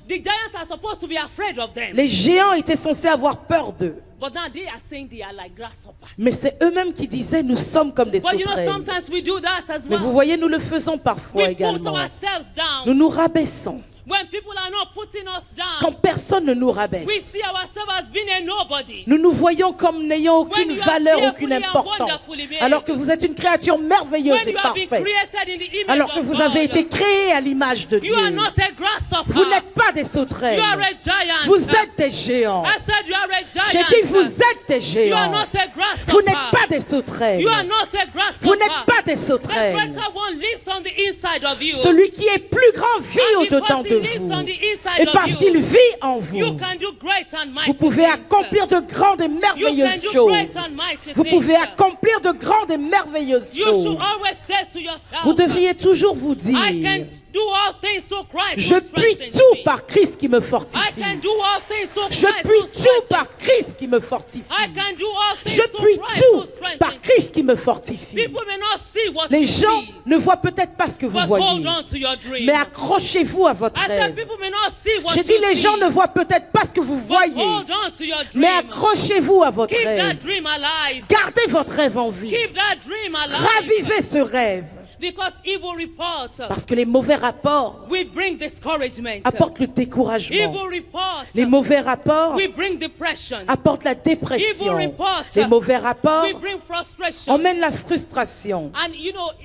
the giants are supposed to be afraid of them. Les géants étaient censés avoir peur d'eux. But now they are saying they are like grasshoppers. Mais c'est eux-mêmes qui disaient, nous sommes comme des But sauterelles. sometimes we do that as Mais well. vous voyez, nous le faisons parfois We put également. ourselves down. Nous nous rabaissons. When people are not putting us down, Quand personne ne nous we rabaisse. see ourselves as being a nobody. Nous nous voyons comme n'ayant aucune When you are valeur, aucune fearfully and importance. wonderfully made. Alors que vous êtes une créature merveilleuse When et you have been parfaite. created in the image Alors que of vous avez God, été créé à l'image de you are Dieu. not a grasshopper. Vous n'êtes pas des sauterelles. You are a giant. Vous êtes des géants. I said you are a giant. J'ai dit, vous êtes des You are géants. not a grasshopper. Vous n'êtes pas des sauterelles. You are not a grasshopper. Vous n'êtes pas des The sauterelles. greater one lives on the inside of you. Celui qui est plus grand vit And au-dedans because he de lives vous. on the inside Et of parce you, qu'il vit en vous, you can do great and mighty vous pouvez things. accomplir de grandes et You can merveilleuses do choses. great and mighty Vous things. pouvez accomplir de grandes et merveilleuses You choses. should always say to yourself, Vous devriez toujours vous I can dire, do all things through Christ je who puis strengthens tout me. par Christ qui me I fortifie. can do all things through Je Christ puis who tout strengthens par Christ qui me fortifie. I can do all things Je through puis Christ who tout strengthens par me. Christ qui me fortifie. People may not see what Les you gens see, ne voient peut-être pas ce que vous but voyez, hold on to your dream. mais accrochez-vous à votre I said rêve. people may not see what J'ai you dit, les see, gens ne voient peut-être pas ce que vous but voyez, hold on to your dream. mais accrochez-vous à votre Keep that rêve. dream alive. Gardez votre rêve en vie. Keep that dream alive. Ravivez ce rêve. Because evil reports Parce que les mauvais rapports will bring discouragement. apportent le découragement. Evil reports Les mauvais rapports will bring depression. apportent la dépression. Evil reports Les mauvais rapports will bring frustration. emmènent la frustration. And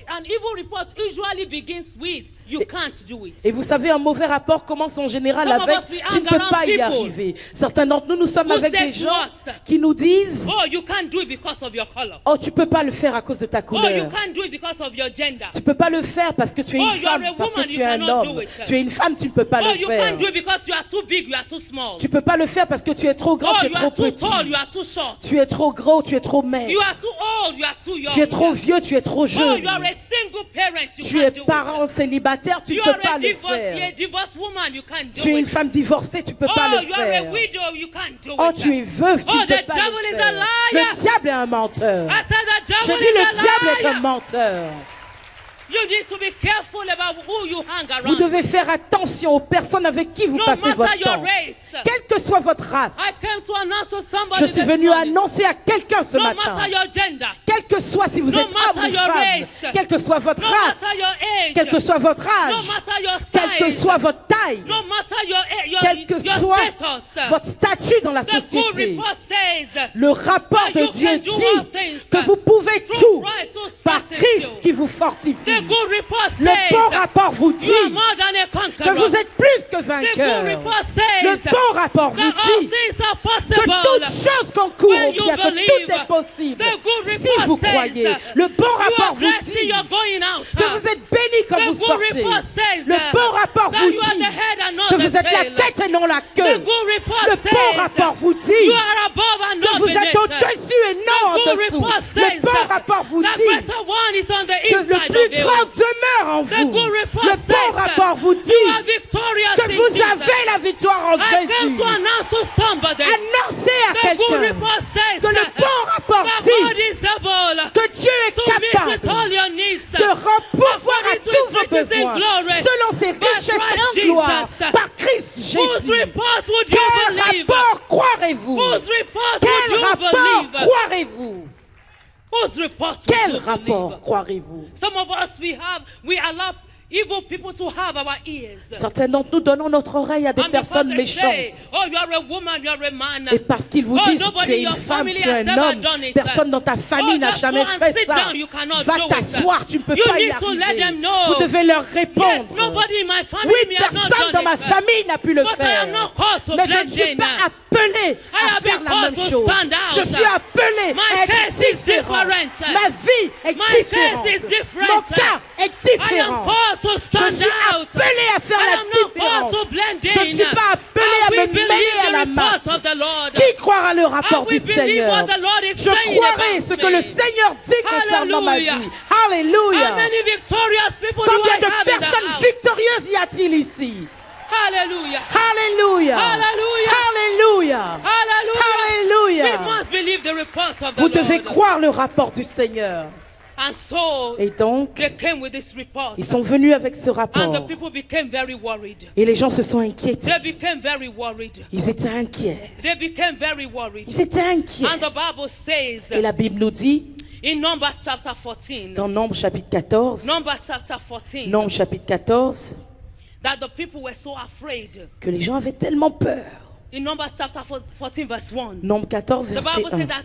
an evil report usually begins with you can't do it. Et vous savez, un mauvais rapport commence en général Some of avec us, we tu ne hang peux around pas y people arriver. Certains d'entre nous, nous sommes who avec say des to gens us, qui nous disent Oh, you can't do it because of your color. oh, tu peux pas le faire à cause de ta Oh, you couleur. can't do it because of your gender. Tu peux pas le faire parce que tu es Oh, une you are femme, a parce que woman, tu you es un cannot do homme. it. Tu es une femme, tu ne peux pas Oh, le you faire. can't do it because you are too big, you are too small. Tu peux pas le faire parce que tu es trop grand, Oh, tu es you trop are too petit. tall, you are too short. Tu es trop gros, tu es trop You maigre. are too old, you are too young. Tu es trop vieux, tu es trop Oh, jeune. you are a single parent, you Tu es can't do parent it. célibataire, célibataire, tu ne You peux are pas a le divorced, faire. divorced woman, you can't do Tu es une it. femme divorcée, tu ne peux pas Oh, le you are a faire. widow, you can't do Oh, it. tu es veuve, tu Oh, ne peux the pas le devil is a faire. liar. Le diable est un menteur. I said the Je devil dis, is le a diable est un liar. menteur. You need to be careful about who you hang around. Vous devez faire attention aux personnes avec qui vous No passez matter votre your temps. race. Quelle que soit votre race. I came to announce to somebody Je suis this venu morning. annoncer à quelqu'un ce No matin. matter your gender. Quel que soit si vous No êtes homme matter ou your femme, race. quelle que soit votre No race, matter your age. quel que soit votre No âge, matter your quelle que size. soit votre taille, No matter your quel que your soit status. votre statut dans la The good société, report says le rapport that de you Dieu can do dit all things que vous pouvez through tout Christ who par strengthens Christ you. qui vous fortifie. The good report Le says bon rapport vous you are dit more than a que conqueror. vous êtes plus que The good vainqueur. report says Le bon rapport vous that all dit things are que possible. toute chose concourt When au you bien, que believe, tout est possible. the good Si report vous says croyez, le bon you rapport are vous blessed dit in your going out. que vous êtes béni quand The vous good sortez. report says Le bon rapport that vous you are dit the head and not que the vous êtes la tail. tête et non la The queue. good report Le bon says rapport vous dit you are above and que not vous êtes beneath. au-dessus et non en The good dessous. report Le says bon rapport vous that dit greater one is on the que le inside plus of you. grand demeure en The vous. good report Le bon says rapport vous you dit are victorious que in vous Jesus. avez la victoire en I came Jésus. to announce to somebody Annoncez à the good quelqu'un report says que le bon rapport that dit God is able que Dieu est to meet with capable all your needs de pourvoir à according to tous his vos riches in besoins glory selon ses by richesses Christ en gloire Jesus. par Christ Whose Jésus. report would you Quel believe? rapport croirez-vous? Whose report Quel would you rapport believe? croirez-vous? Whose report would Quel you rapport believe? croirez-vous? Some of us we allow evil people to have our ears. Certains d'entre nous donnons notre oreille à des And personnes because they say, méchantes. oh, you are a woman, you are a man. Et parce qu'ils vous Oh, disent nobody tu es in une your femme, family tu es has un never homme, done it. personne dans ta famille Oh, n'a just jamais go and fait sit ça. down, you cannot Va do it. t'asseoir, tu ne peux You pas y need to let arriver. them know. Vous devez leur Yes, répondre. nobody in my family Oui, may have not personne done dans ma it. famille n'a pu le But I faire. am not called to Mais je ne blend suis in. pas appelé I à have faire been la called même to chose. stand out. Je suis appelé My à être case is différent. different. Ma vie est My case différente. is different. Mon cas est I am différent. called to Je stand suis out. appelé à faire I la am not différence. called to blend Je ne in. suis pas appelé I à will me believe mêler à the la report masse. of the Lord. Qui croira le rapport I du will believe Seigneur? what the Lord is Je saying croirai about ce que le me. Seigneur dit concernant ma vie. Hallelujah. How Alléluia. many victorious people do Combien I de have in the personnes house? victorieuses y a-t-il ici? Hallelujah. Alléluia. Hallelujah. Alléluia. Hallelujah. We Alléluia. must believe the report of the Vous devez Lord. croire le rapport du Seigneur. And so Et donc, they came with this report. ils sont venus avec ce And the rapport. people became very worried. Et les gens se sont inquiétés. They became very worried. Ils étaient inquiets. They became very worried. Ils étaient inquiets. And the Bible says Et la Bible nous dit, in Numbers chapter 14, dans Nombre chapitre 14, Numbers chapter 14, Nombre chapitre 14, that the people were so afraid. que les gens avaient tellement peur. In Numbers chapter 14 verse 1, Nombre 14, the verset Bible 1. says that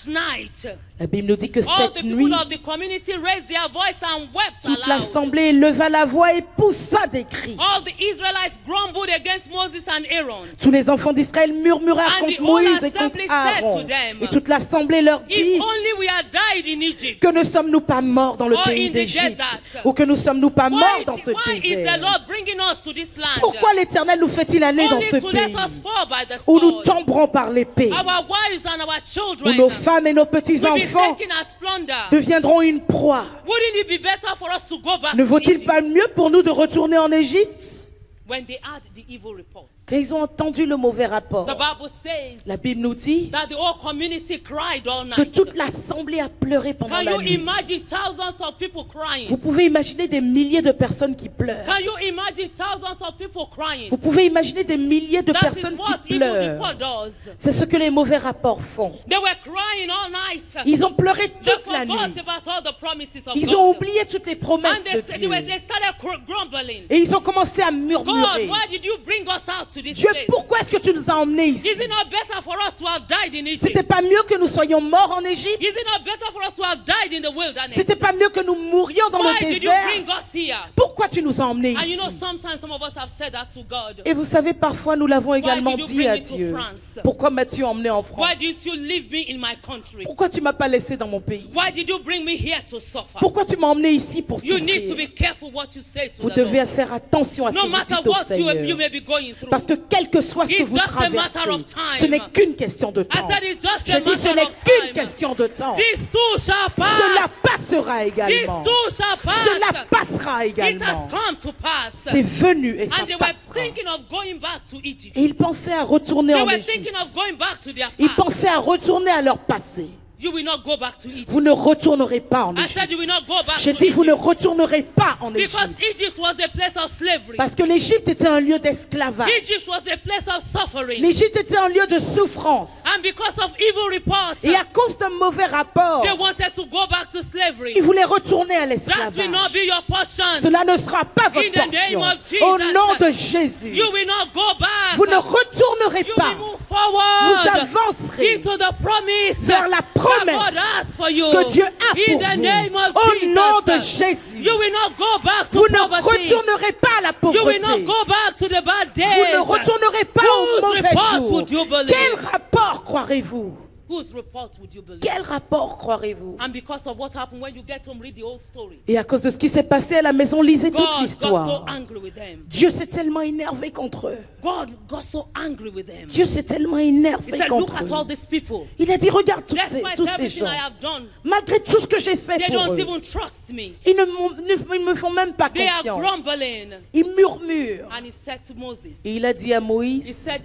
night, La Bible nous dit que all the cette people nuit, of the community raised their voice and wept toute aloud. l'assemblée leva la voix et poussa des cris. All the Israelites grumbled against Moses and Aaron. Tous les enfants d'Israël murmurèrent And the contre Moïse whole et contre assembly said Aaron. to them, Et toute l'assemblée leur dit, If only we had died in Egypt. que ne sommes-nous pas morts dans le Or pays in the d'Égypte? desert. Ou que ne sommes-nous pas morts Why, dans ce why is the désert? Lord bringing us to this land? Pourquoi l'Éternel nous fait-il aller dans Only ce to let pays us fall by the où nous sword. tomberons par l'épée, Our wives and our où children nos femmes et nos will be petits-enfants taken as plunder. deviendront une proie? Wouldn't it be better for us to go back Ne to vaut-il Egypt pas mieux pour nous de retourner en Égypte? when they had the evil report? Quand ils ont entendu le mauvais rapport, The Bible says la Bible nous dit that the whole community cried all que night. toute l'assemblée a pleuré pendant Can la you nuit. imagine thousands of people crying? Vous pouvez imaginer des milliers de personnes qui pleurent. Can you imagine thousands of people crying? Vous pouvez imaginer des milliers de That is personnes what qui evil pleurent. report does. C'est ce que les mauvais rapports font. They were crying all night. Ils ont pleuré They toute la forgot nuit. about all the promises of Ils God. ont oublié toutes les promesses And de they Dieu. started grumbling. Et ils ont commencé à God, murmurer. why did you bring us out to this Dieu, place? pourquoi est-ce que tu nous as emmenés ici? Is it not better for us to have died in Egypt? C'était pas mieux que nous soyons morts en Égypte? Is it not better for us to have died in the wilderness? C'était pas mieux que nous mourions dans Why le did you désert? bring us here? Pourquoi tu nous as emmenés And you ici? know, sometimes some of us have said that to God. Et vous savez, parfois nous l'avons également did you dit bring à me to Dieu. France? Pourquoi m'as-tu emmené en Why France? didn't you leave me in my country? Pourquoi tu m'as pas laissé dans mon pays? Why did you bring me here to suffer? Pourquoi tu m'as emmené ici pour You need to souffrir? be careful what you say to Vous the devez Lord. faire attention à ce No que vous matter dites au what you Seigneur. may be going through. Parce Parce que quel que soit ce que It's vous just a traversez, matter of time. ce n'est qu'une question de temps. I said it's just Je a dis ce matter n'est of qu'une time. question de temps. This too shall pass. Cela passera This également. too shall pass. Cela passera It has également. come to pass. C'est venu et ça And they were passera. thinking of going back to Egypt. Et ils pensaient à retourner They en were Égypte. thinking of going back to their Ils past. pensaient à retourner à leur passé. You will not go back to Egypt. Vous ne retournerez pas en I said you will Égypte. not go back J'ai to dit vous ne Egypt. retournerez pas en Because Égypte. Egypt was a place of slavery. Parce que l'Égypte était un lieu d'esclavage. Egypt was a place of suffering. L'Égypte était un lieu de souffrance. And because of evil reports, Et à cause d'un mauvais rapport, they wanted to go back to slavery. ils voulaient retourner à That will l'esclavage. not be your portion. Cela ne sera pas votre In the name portion. of Jesus. Au nom de Jésus, You will not go back. vous ne retournerez You pas. will move Vous forward avancerez into the promise vers la that God promesse has for you. que Dieu a In pour the name of vous. Au Jesus. nom de Jésus, You will not go back to vous ne poverty. retournerez pas à la You will not pauvreté. go back to the bad days. Vous ne retournerez pas Whose au mauvais report jour. would you believe? Quel rapport croirez-vous? Whose report would you believe? Quel rapport croirez-vous? And because of what happened, when you get home, read the whole story. Et à cause de ce qui s'est passé à la maison, lisez toute God got so l'histoire. angry with them. Dieu s'est tellement énervé contre eux. God got so angry with them. Dieu s'est tellement He énervé said, look contre at all eux. these people. Il a dit, regarde tous Despite ces everything gens. I have done, Malgré tout ce que j'ai fait they pour don't eux, even trust me. ils ne me font même pas They are confiance. grumbling. Ils murmurent. And he said to Moses, Et il a dit à he Moïse, said,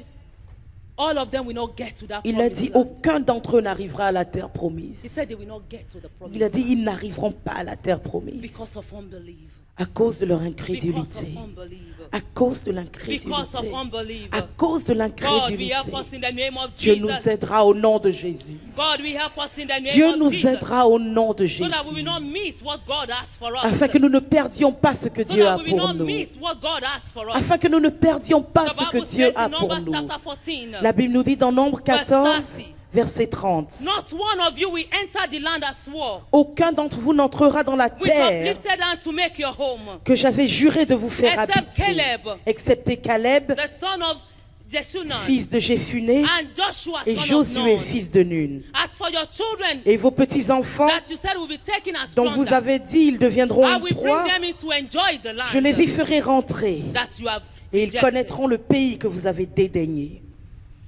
all of them will not get to that il a promised dit, land. aucun d'entre eux n'arrivera à la terre He promise. said they will not get to the Il a promised dit, land ils n'arriveront pas à la terre promise. because of unbelief. À cause de leur Because incrédulité. of unbelief. À cause de Because of l'incrédulité. unbelief. À cause de God, we l'incrédulité. help us in the name of Dieu Jesus. nous aidera au nom de Jésus. God, we help us in the name Dieu of nous Jesus. aidera au nom de So that we will Jésus. not miss what God has for us. Afin que nous ne perdions pas ce que So Dieu that a we will pour not nous. miss what God has for us. Afin que nous ne perdions pas The ce que Bible Dieu says a in pour Numbers nous. chapter 14, La Bible nous dit dans Nombre 14, 30. verset 30. not one of you will enter the land as swore. Aucun d'entre vous n'entrera dans la With terre uplifted hand to make your home. que j'avais juré de vous faire Except habiter, Caleb. excepté Caleb, The son of Jeshunun. fils de Jéphuné, And Joshua, et son of Josué, Nun. fils de Nun. As for your children Et vos petits-enfants, that you said will be taken as dont vous plunder, avez dit ils deviendront I une will proie, bring them in to enjoy the land je les y ferai rentrer, that you have et ils rejected. connaîtront le pays que vous avez dédaigné.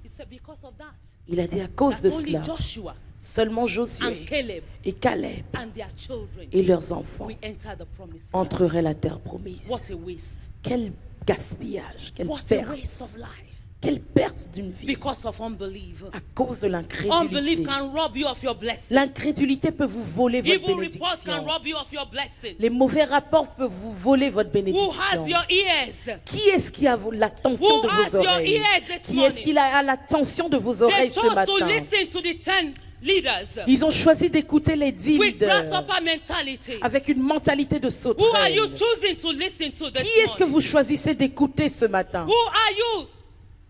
He said, because of that, Il a dit à cause de that only cela, Joshua seulement and Josué Caleb et Caleb and their children et leurs enfants will enter the promised land. entreraient la terre promise. What a waste. Quel gaspillage, quelle What a waste of perte, life. quelle perte d'une vie Because of unbelief. à cause de Unbelief l'incrédulité. can rob you of your blessing. L'incrédulité peut vous voler votre Evil reports can bénédiction. rob you of your blessing. Les mauvais rapports peuvent vous voler votre Who bénédiction. has your ears? Qui est-ce qui a l'attention Who de has vos your oreilles? ears this Qui est-ce qui a l'attention de vos They oreilles ce chose to matin? listen to the 10 leaders Ils ont choisi d'écouter les 10 with leaders grasshopper mentality. avec une mentalité de Who are you sauterelle. choosing to listen to this Qui est-ce que morning? vous choisissez d'écouter ce matin? Who are you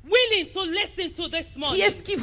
willing to listen to this Qui morning? est-ce que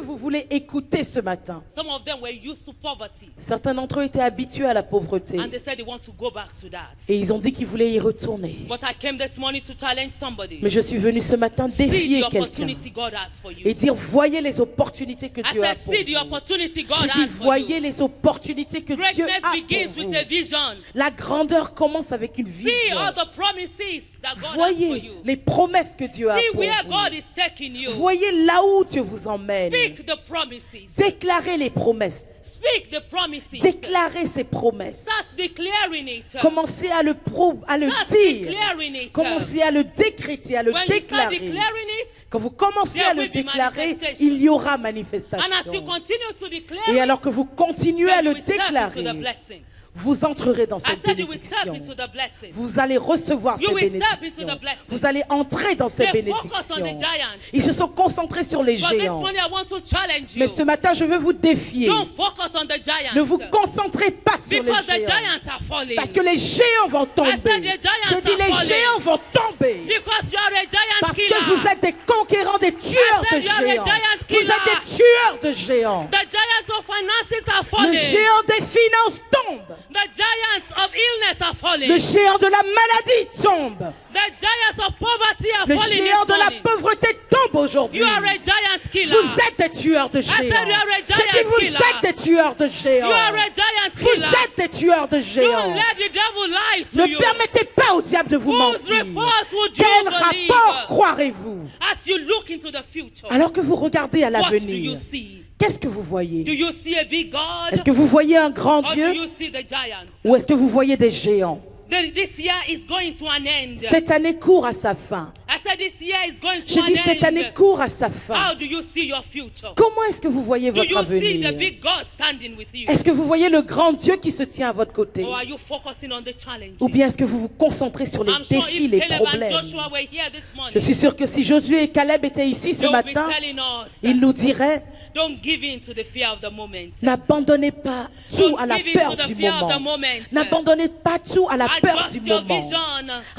vous voulez écouter ce matin? Some of them were used to poverty Certains d'entre eux étaient habitués à la pauvreté and they said they want to go back to that. et ils ont dit qu'ils voulaient y retourner. But I came this morning to challenge somebody. Mais je suis venu ce matin See défier the quelqu'un opportunity God has for you. et dire voyez les opportunités que I Dieu a said, pour see the vous. opportunity God J'ai dit has for voyez you. les opportunités que Dieu Greatness a begins pour with vous. a vision. La grandeur commence avec une See vision. all the promises that God has for Voyez you. les promesses que Dieu a See pour where God vous. is taking you. Voyez là où Dieu vous emmène. Speak the promises. Déclarez les promesses. Speak the promises. Déclarez ces promesses. Start declaring it. Commencez à le Start dire. declaring it. Commencez à le décréter, à le When you start déclarer. declaring it, Quand vous commencez there à le will be déclarer, manifestation. il y aura and as you manifestation. continue to declare Et it, alors que vous continuez à then you le will step into the déclarer, blessing. vous entrerez dans I cette said you will step bénédiction. into the blessing. Vous allez recevoir You ces will step into bénédictions. the blessing. Vous allez entrer dans ces They focus on the bénédictions. giants. Ils se sont concentrés sur les But this géants. morning I want to challenge you. Mais ce matin, je veux vous défier. Don't focus on the giants. Ne vous concentrez pas sur les because the géants. giants are falling. Parce que les géants vont I said tomber. the giants Je dis are les falling. géants vont tomber. Because you are a giant Parce killer. que vous êtes des conquérants, des tueurs I de said you are a géants. giant Vous êtes killer. des tueurs de géants. The giant of finances are Le falling. géant des finances tombe. The giants of illness are falling. Le géant de la maladie tombe. The giants of poverty are Le falling géant this de la morning. pauvreté tombe aujourd'hui. You are a giant killer. Vous êtes des tueurs de said géants. you are a J'ai dit giant vous killer. êtes des tueurs de You géants. are a giant Vous killer. êtes des tueurs de géants. Don't let the devil lie to Ne you. permettez pas au diable de vous Whose mentir. report would you Quel believe? rapport croirez-vous As you look into the future, alors que vous regardez à what do you l'avenir? see? Qu'est-ce que vous Do voyez? you see a big God? Est-ce que vous voyez un grand Or do Dieu you see the giants? ou est-ce que vous voyez des géants? This year is going to an end. Cette année court à sa fin. I said this year is going to J'ai an dit cette année end. court à sa fin. How do you see your future? Comment est-ce que vous voyez Do votre you see the avenir? big God standing with you? Est-ce que vous voyez le grand Dieu qui se tient à votre côté? Or are you focusing on the challenges? Ou bien est-ce que vous vous concentrez sur les I'm sure défis, if les Caleb and problèmes? Joshua were here this morning, Je suis sûr que si Josué et Caleb étaient ici ce they will be matin, telling us, ils nous diraient, don't give in to the fear of the moment. n'abandonnez pas tout à la Don't give in peur to the du fear of the moment. moment. N'abandonnez pas tout à la peur Adjust du your moment. vision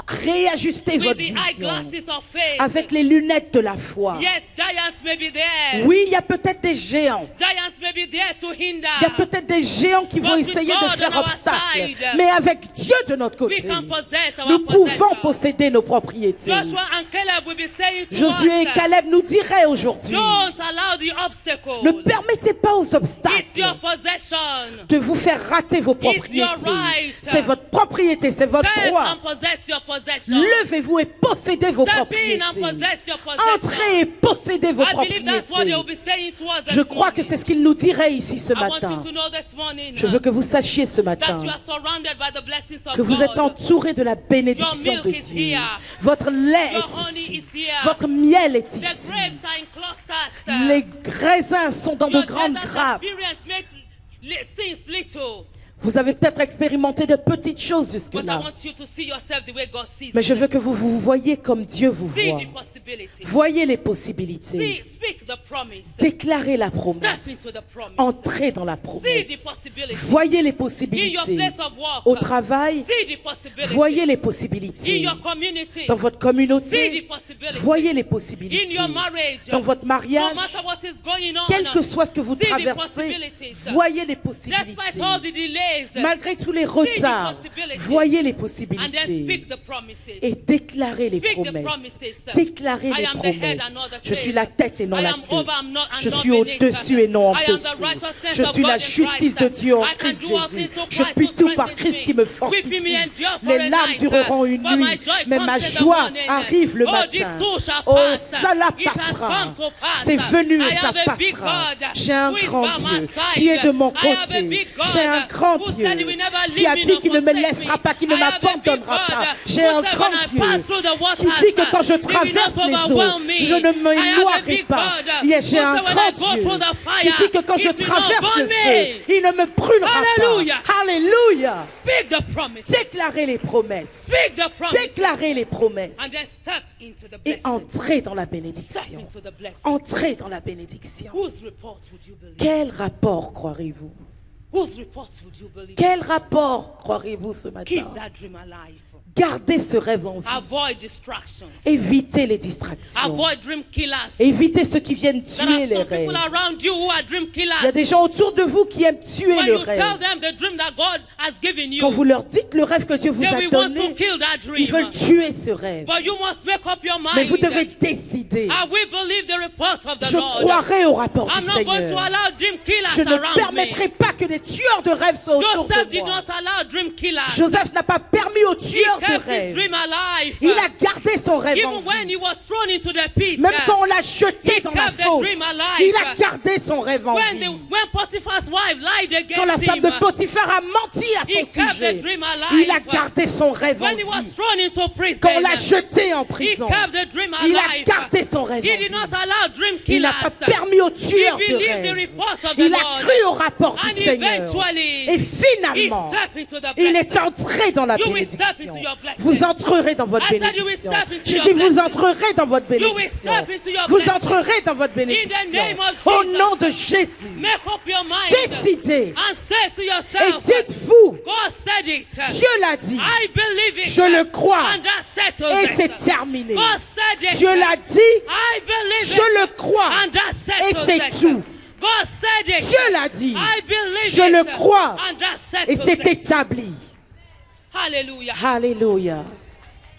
Réajustez with votre the vision eyeglasses of faith. avec les lunettes de la foi. Yes, giants may be there. Oui, il y a peut-être des géants. Giants may be there to hinder. Il y a peut-être des géants qui vont But with essayer de God faire on our obstacle. side, Mais avec Dieu de notre We côté, can possess our nous pouvons possession. posséder nos propriétés. Joshua and Caleb will be saying to Josué et us, Caleb nous diraient aujourd'hui, don't allow the obstacle. ne permettez pas aux It's obstacles your possession. de vous faire rater vos propriétés. your right. C'est votre propriété, c'est votre Step droit. and possess your possession. Levez-vous et possédez vos Step in propriétés. and possess your possession. Entrez et possédez vos I believe that's what they will propriétés. be saying to us this Je crois que morning. c'est ce qu'il nous dirait ici ce I want matin. you to know this morning Je veux que vous sachiez ce that matin you are surrounded by the blessings of que vous êtes God. entouré de la bénédiction Your de milk is Dieu. here. Votre lait Your est honey ici. is here. Votre miel est The ici. grapes are in clusters. Les raisins sont dans de Your grandes desert grappes. experience make things little. Vous avez peut-être expérimenté de petites choses But I jusque-là. want you to see yourself the way God sees Mais je you. veux que vous vous voyez comme Dieu vous See voit. the possibilities. Voyez les possibilités. Speak the promise. Déclarez la Step promesse. into the promise. Entrez dans la See the promesse. possibilities. Voyez les In your possibilités. place of work. Au travail, See the possibilities. voyez les In possibilités. your community. Dans votre See communauté, the possibilities. voyez les In possibilités. your marriage. Dans votre No mariage, matter what is going on. quel que soit ce que vous See the traversez, possibilities. voyez les Despite possibilités. all the delays. Malgré tous les retards, voyez les And then possibilités. speak the promises. Et déclarez les Speak the promesses. promises. Déclarez I les am the head promesses. and not the Je suis tail. la tête et non I la am queue. over, I'm not, I'm Je not suis beneath. au-dessus et non en I am the dessous. righteousness Je of suis God la in justice Christ. de Dieu en I can Christ do all Jésus. things through Je Christ puis who tout par strengthens Christ qui me. me Weeping may fortifie. endure for Les a larmes night, dureront une but my nuit, joy mais comes ma in the joie morning. arrive le Oh, matin. this too shall Oh, pass. cela It has passera. come to pass. C'est venu I et ça have a big passera. God J'ai un who is grand by my Dieu side. qui est de mon I have a côté. big God J'ai un grand who Dieu said he will never qui a leave me dit nor qu'il ne me forsake laissera me. pas, qu'il ne I have a big m'abandonnera God pas. who J'ai un said grand when I Dieu pass through the waters, qui dit que quand je he will not traverse les eaux, overwhelm me. je ne I me have a noierai big pas. God J'ai who un said when grand I go Dieu through the qui fire, dit que quand je it will not traverse burn le me. feu, il ne me brûlera Hallelujah. pas. Alléluia. Speak the promise. Déclarez les promesses. Speak the promise. Déclarez les promesses. And then step into the Et blessing. entrez dans la Step bénédiction. into the blessing. Entrez dans la bénédiction. Whose report would you believe? Quel rapport croirez-vous? Whose report would you believe? Quel rapport croirez-vous ce matin? Keep that dream alive. Gardez ce rêve en vie. Avoid distractions. Évitez les distractions. Avoid dream killers. Évitez ceux qui viennent There tuer are les some rêves. people around you who are dream Il y a killers. des gens autour de vous qui aiment tuer When le you tell rêve. them the dream that God has given you, Quand vous leur dites le rêve que Dieu vous they a will want to donné, kill that ils dream. veulent tuer ce rêve. But you must make up your Mais mind. vous devez décider. I will believe the report of the Je Lord. croirai au rapport du I'm not going to Seigneur. allow dream killers Je ne around permettrai me. pas que des tueurs de rêves soient autour Joseph de did moi. not allow dream killers. Joseph n'a pas permis aux He tueurs de kept his rêves. dream alive. Il a gardé son rêve en Even when vie. he was thrown into the pit. Même quand on l'a jeté dans la kept the fosse, dream alive. il a gardé son rêve en When, vie. when Potiphar's wife lied Quand la against femme him, de Potiphar a menti à he son kept the sujet, dream alive. il a gardé son rêve en When he was vie. thrown into prison, Quand on l'a jeté en he prison, kept the dream il a alive. gardé son rêve He en did vie. not allow dream Il n'a killers. pas permis aux tueurs He de believed the rêve. report of the Il a Lord. cru au rapport And du Seigneur. eventually, Et he finalement, stepped into the il blessing. est entré dans la You will step bénédiction. into your blessing. Vous entrerez dans votre I said you will bénédiction. step into J'ai your dit, vous blessing. entrerez dans votre You will bénédiction. step into your Vous blessing. entrerez dans votre In the bénédiction. name of Au Jesus. nom de Jésus. Make up your mind. Décidez And say to et yourself, dites-vous, God said it. Dieu l'a dit. I believe it. Je le crois. And that settles Et it. c'est terminé. God said it. Dieu l'a dit. I believe it. Je le crois. And that Et settles c'est it. tout. God said it. Dieu l'a dit. I believe Je it. le crois. And that's Et c'est settled. établi. Hallelujah. Alléluia.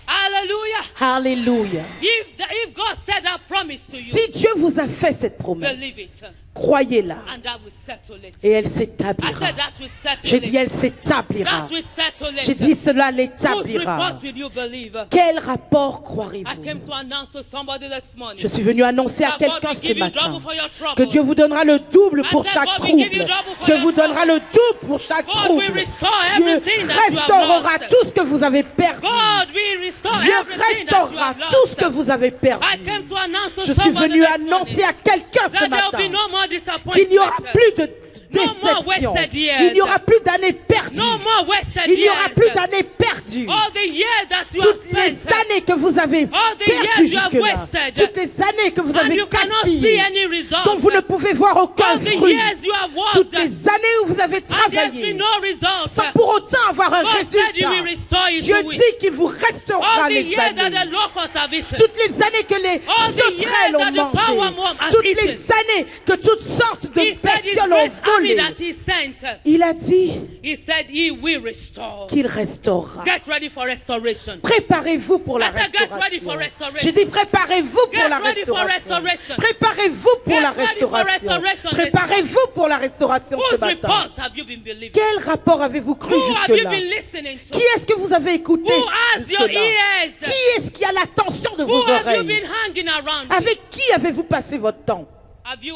Hallelujah. Alléluia. If God said that promise to you, Si Dieu vous a fait cette believe promesse, it. croyez-la. And that will settle it. Et elle I s'établira. said that will settle J'ai it. dit, elle s'établira. That will settle it. J'ai dit, cela Whose l'établira. report will you believe? Quel rapport I croirez-vous? came to announce to somebody this morning. Je suis venu annoncer à that God quelqu'un will ce give you matin double for your trouble. que Dieu vous donnera le double pour I said, chaque God will give you trouble. double for Dieu your vous donnera le double pour chaque God trouble. will restore Dieu everything that you have restaurera lost. tout ce que vous avez perdu. God will restore Dieu everything that you restaurera have tout ce lost. que vous avez perdu. I came to announce to Je suis somebody venu this annoncer morning à quelqu'un ce that there will be matin no more disappointment. qu'il n'y aura plus de No more déception. wasted years. Il n'y aura plus d'années perdues. No more wasted Il n'y aura years. plus d'années perdues. All the years that you have Toutes les spent. années que vous avez All the perdues years you have jusque-là, wasted. toutes les années que vous And avez you cannot see gaspillées, any results. dont vous ne pouvez voir aucun All the fruit, years you have worked. toutes les années où vous avez And there's travaillé, been no results. sans pour autant avoir un God said He will résultat, restore you Dieu to it. dit qu'il vous restaurera All the les years that the années. locusts have eaten. Toutes les années que les All the sauterelles years ont that the power mangé, has toutes eaten. les années que toutes sortes de He said His bestioles ont great army volé, that He sent. il a dit He said He will restore. qu'il restaurera. Get ready for restoration. Préparez-vous pour la I said, get ready for restauration. restoration. J'ai dit préparez-vous pour Get la ready for restauration. restoration. Préparez-vous pour Get la ready for restauration. restoration this Préparez-vous pour la restauration ce Whose matin. report have you been believing? Quel rapport avez-vous cru Who have you jusque-là? been listening to? Qui est-ce que vous avez écouté Who has your jusque-là? ears? Qui est-ce qui a l'attention de Who vos have you oreilles? been hanging around? Avec qui avez-vous passé votre temps? Have you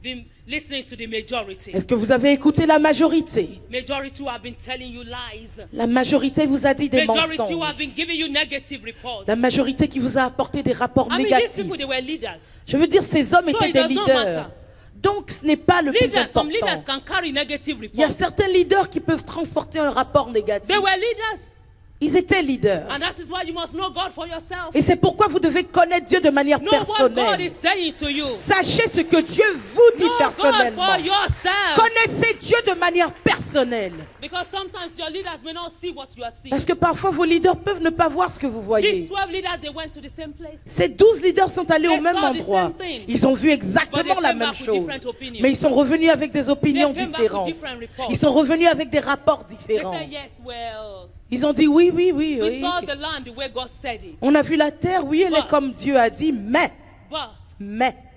been listening to the majority? Est-ce que vous avez écouté la majorité? Majority who have been telling you lies. La majorité vous a dit des Majority who mensonges. have been giving you negative reports. La majorité qui vous a apporté des rapports I mean, these négatifs. people, they were leaders. Je veux dire, ces hommes So étaient it des does not leaders. matter. Donc, ce n'est pas le plus Leaders, some leaders important. can carry negative Il y a reports. certains leaders qui peuvent transporter un rapport négatif. They were leaders. Ils étaient leaders. And that is why you must know God for yourself. Et c'est pourquoi vous devez connaître Dieu de manière Know what God personnelle. is saying to you. Sachez ce que Dieu vous dit Know God personnellement. for yourself. Connaissez Dieu de manière personnelle. Because sometimes your leaders may not see what you are seeing. Parce que parfois vos leaders peuvent ne pas voir ce que vous These voyez. 12 leaders, they went to the same place. Ces 12 leaders sont allés au They même saw the endroit. same thing. Ils ont vu But exactement they la came même back with chose. different opinions. Mais ils sont revenus avec des opinions They came back with différentes. different reports. Ils sont revenus avec des rapports They différents. said, yes, well, Ils ont dit oui, oui, oui, we oui. saw the land the way God said it. On a vu la terre, oui, elle est But- comme Dieu a dit, mais,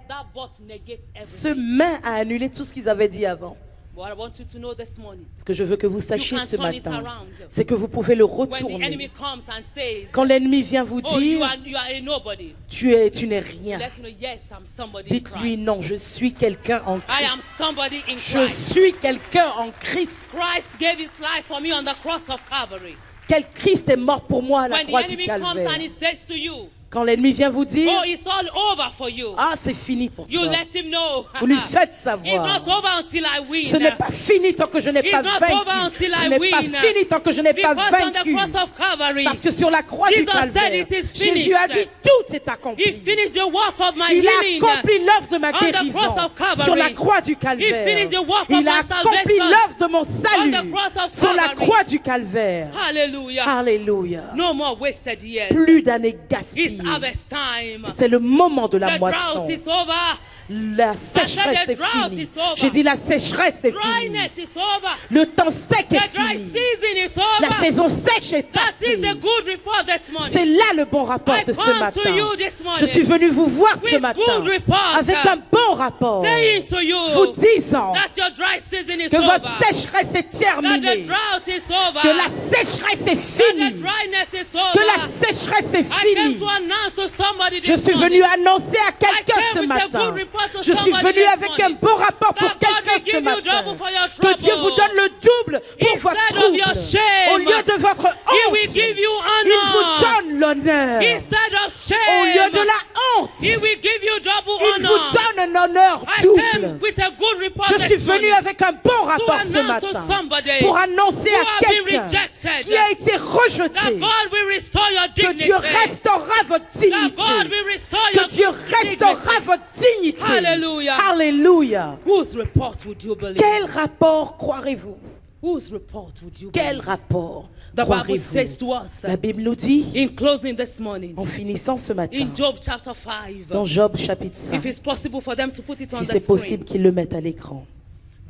That but negates ce everything. mais a annulé tout ce qu'ils avaient dit avant. What I want you to know this morning, Ce que je veux que vous sachiez You can ce turn it matin, around. c'est que vous pouvez le when the enemy retourner. comes and says, Quand l'ennemi vient vous oh, you dire, are a nobody, tu n'es rien, let him know, yes, I'm somebody in dites-lui Christ. non, je suis quelqu'un en I am Christ. somebody in Je Christ. suis quelqu'un en Christ. Christ gave his life for me on the cross of Calvary. Quel Christ est mort pour moi à la When the croix du enemy comes calvaire. and he says to you, Quand l'ennemi vient vous dire, oh, it's all over for you. ah, c'est fini pour You toi. let him know. Vous lui faites It's savoir. not over until I win. Ce n'est pas fini tant que je n'ai It's pas not over vaincu. until Ce I n'est pas win. fini tant que je n'ai pas Because on the vaincu. cross of Calvary, Parce que sur la croix du Jesus said calvaire, it is finished. Jésus a dit tout est he accompli. finished the work of my Il a healing. accompli l'œuvre de ma On the guérison cross of Calvary. sur la croix du He calvaire. finished the work Il of a my accompli salvation l'œuvre de mon on salut the cross of sur la Calvary. croix du calvaire. Hallelujah. Alléluia. No more wasted years. Plus d'années It's gaspillées. harvest time. C'est le moment de la The moisson. drought is over. La sécheresse the est drought finie. is over. J'ai dit la sécheresse est finie. Dryness is over. Le temps sec est The dry fini. season is La over. saison sèche est That is passée. the good report this morning. C'est là le bon rapport I de ce come matin. to you this morning Je suis venu vous voir ce with matin good report, avec un bon rapport, saying to you vous disant that your dry season is que votre over. sécheresse est That the terminée, drought is over. que la sécheresse est That the finie, dryness is over. que la sécheresse est I came finie. to announce to somebody Je this suis morning venu annoncer à quelqu'un I ce came with a matin. good report to Je suis somebody venu this avec un morning. bon rapport pour That God will quelqu'un give ce you matin. double for your Que Dieu vous trouble. donne le double pour Instead votre of trouble. your shame, Au lieu de votre He will honte, give you il honor. vous donne l'honneur. Instead of Au shame, lieu de la honte, He will give you double il vous honor. donne un honneur I double. came with a good report Je suis this venu morning avec un bon rapport ce announce to matin somebody pour annoncer who à have been quelqu'un rejected qui a été that rejeté God will restore your que dignity. Dieu restaurera votre That dignité. God will restore your Que Dieu restaurera dignity. votre dignité. Hallelujah. Alléluia. Whose report would you believe? Quel rapport croirez-vous? Whose report would you Quel believe? rapport The Bible says croirez-vous? to us, La Bible nous dit, in closing this morning, en finissant ce matin, in Job chapter 5, dans Job chapitre 5, if it's possible for them to put it on si the c'est screen. possible qu'ils le mettent à l'écran.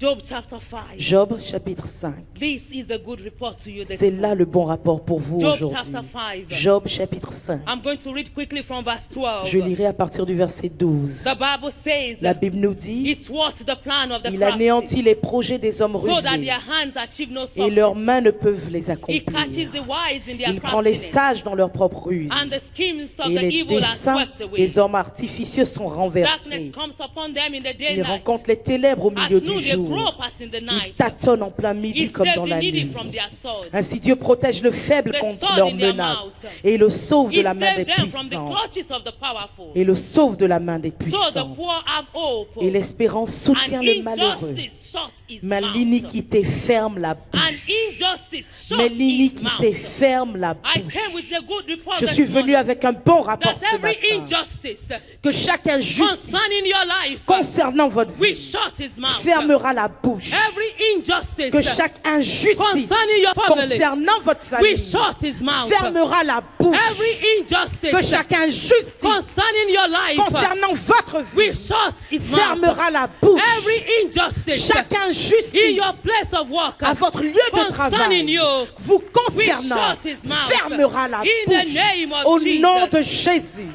Job chapter 5. Job chapitre 5. This is the good report to you this C'est morning. là le bon rapport pour vous Job aujourd'hui. chapter 5. Job chapitre 5. I'm going to read quickly from verse 12. Je lirai à partir du verset 12. The Bible says, La Bible nous dit, it thwarts the plan of the il crafty, anéantit les projets des hommes so that rusés their hands achieve no et leurs success. mains ne peuvent les He accomplir. catches the wise in their Il prend les craftiness, sages dans leur propre ruse and the schemes of et the les evil are desseins swept away. des hommes artificieux sont Darkness renversés. comes upon them in the Ils daylight. rencontrent les ténèbres au At milieu du noon they jour. grope as in the Ils night. tâtonnent en plein midi He comme saved dans the la needy nuit. from their sword. Ainsi Dieu protège le faible The contre sword leurs in their menaces mouth. et le sauve de He la main des saved them from the puissants. clutches of the powerful. Et le sauve de la main des So the puissants. poor have hope. Et l'espérance soutient And le malheureux. injustice shut his Mais mouth. l'iniquité ferme la And bouche. injustice shut Mais his l'iniquité mouth. ferme la I bouche. came with a good report Je this suis venu morning, avec un bon rapport that ce every matin. injustice Que chaque injustice concerning your life concernant votre will vie shut his mouth. fermera la bouche. Every injustice Que chaque injustice concerning your family concernant votre will famille shut his mouth. fermera la bouche. Every injustice Que chaque injustice concerning your life concernant votre will vie shut his mouth. fermera la bouche. Every injustice Chaque in injustice your place of work à votre lieu de concerning travail you vous concernant shut his mouth. fermera la In the bouche name of au Jesus. nom de Jésus.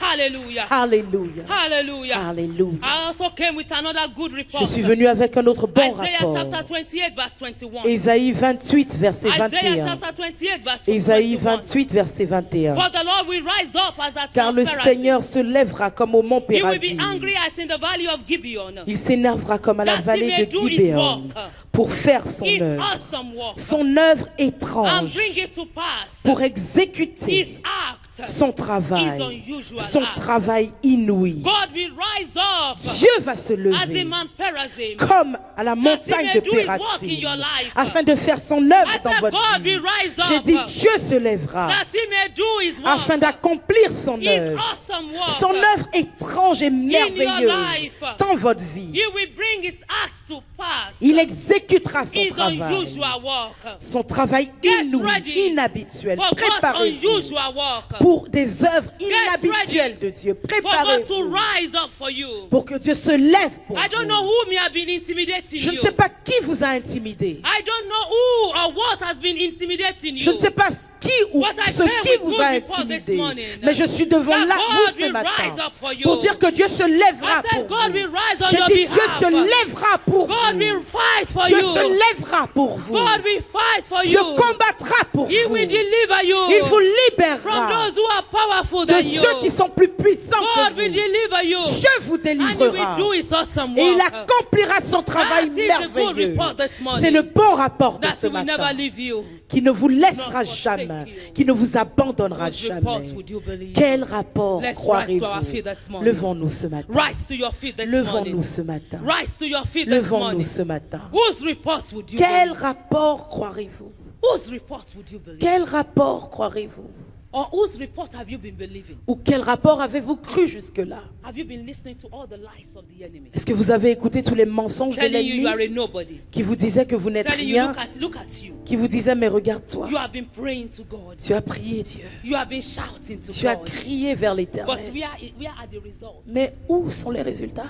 Hallelujah. Alléluia. Hallelujah. Alléluia. I also came with another good report. Je suis venu avec un autre bon Isaiah rapport. chapter 28 verse 21. Ésaïe 28, verset Isaiah 21. chapter 28 verse Ésaïe 21. 28, verset 21. For the Lord will rise up as at Car Mount le Perazim. Seigneur se lèvera comme au mont He will be Pérazim. angry as in the valley of Gibeon. Il s'énervera comme à la That he vallée may de do his Gibéon work. pour faire son His œuvre. awesome work. Son œuvre And étrange bring it to pass. pour His exécuter act. son travail. His unusual Son act. travail inouï. God will rise up Dieu va se as lever in Mount Perazim. comme à la montagne may de do his work in your Pérazim life. afin de faire son œuvre I dans said, votre God vie. will rise J'ai up dit Dieu se lèvera that he may do his work. afin d'accomplir son His œuvre. awesome work. Son œuvre étrange et merveilleuse life. dans votre vie. He will bring his acts to pass. Il exécutera son His travail. unusual work. Son travail Get inouï, ready inhabituel. For God's Préparez-vous unusual work. pour des œuvres ready inhabituelles de Dieu. For God to Préparez-vous rise up for you. pour que Dieu se lève pour I don't know vous. who may have been intimidating Je ne you. sais pas qui vous a intimidé. I don't know who or what has been intimidating you. Je ne sais pas qui ou But I ce came qui with vous good a report this intimidé. morning. Mais je suis devant That là, God vous ce will rise matin up for you. pour dire que Dieu se lèvera I said pour God vous. will rise on J'ai your dit Dieu behalf. se lèvera pour God vous. will fight for Dieu you. se lèvera pour vous. God will fight for Dieu you. combattra pour He vous. will deliver you Il vous from libérera those who are powerful de than you. ceux qui sont plus puissants God que will vous. deliver you. Dieu vous And he délivrera. will do his awesome Et il work. accomplira son travail That is the good merveilleux. report this morning. C'est le bon rapport de That ce he will never matin. leave you. Qui ne vous laissera Not forsake jamais, you. qui ne vous abandonnera Whose report jamais. would you believe? Quel rapport Let's rise to our feet croirez-vous? this morning. Levons-nous ce matin. Rise to your feet this morning. Levons-nous ce matin. Rise to your feet this Levons-nous morning. ce matin. Whose report would you Quel believe? rapport croirez-vous? Whose report would you believe? Quel rapport croirez-vous? Or whose report have you been believing? Ou quel rapport avez-vous cru jusque-là? Have you been listening to all the lies of the enemy? Est-ce que vous avez écouté tous les mensonges de Telling you you are l'ennemi a nobody. qui vous disaient que vous n'êtes Telling you rien, look at you. qui vous disaient mais regarde-toi, You have been praying to God. tu as prié Dieu, You have been shouting to tu as God. crié vers But l'Éternel. we are at the results. Mais où sont les résultats?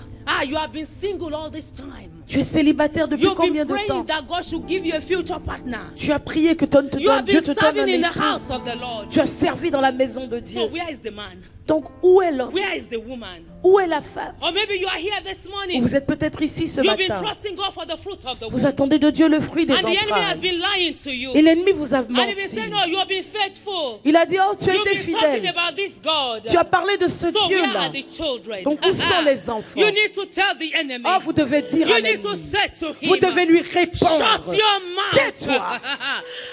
You have been single all this time. Tu es célibataire depuis You've combien been de temps? praying that God should give you a future partner. Tu as prié que You have Dieu been te donne un serving in the époux. house of the Lord. Tu as servi dans la maison de Dieu. So where is the man? Donc où est l'homme? Where is the woman? Où est la femme? Or maybe you are here this Ou morning. vous êtes peut-être ici ce You've been matin. trusting God for the fruit of the Vous womb. attendez de Dieu le fruit des And the enemy has entrailles. been lying to you. Et l'ennemi vous a And he's been menti. saying, no, you have been faithful. Il a dit, oh, tu as You've été been talking fidèle. about this God. Tu as parlé de ce So where Dieu-là. are the children? Donc, où sont les enfants? You need to tell the enemy. Oh, vous devez dire à You need to l'ennemi. say to him. Vous devez lui Shut répondre. your mouth. Tais-toi.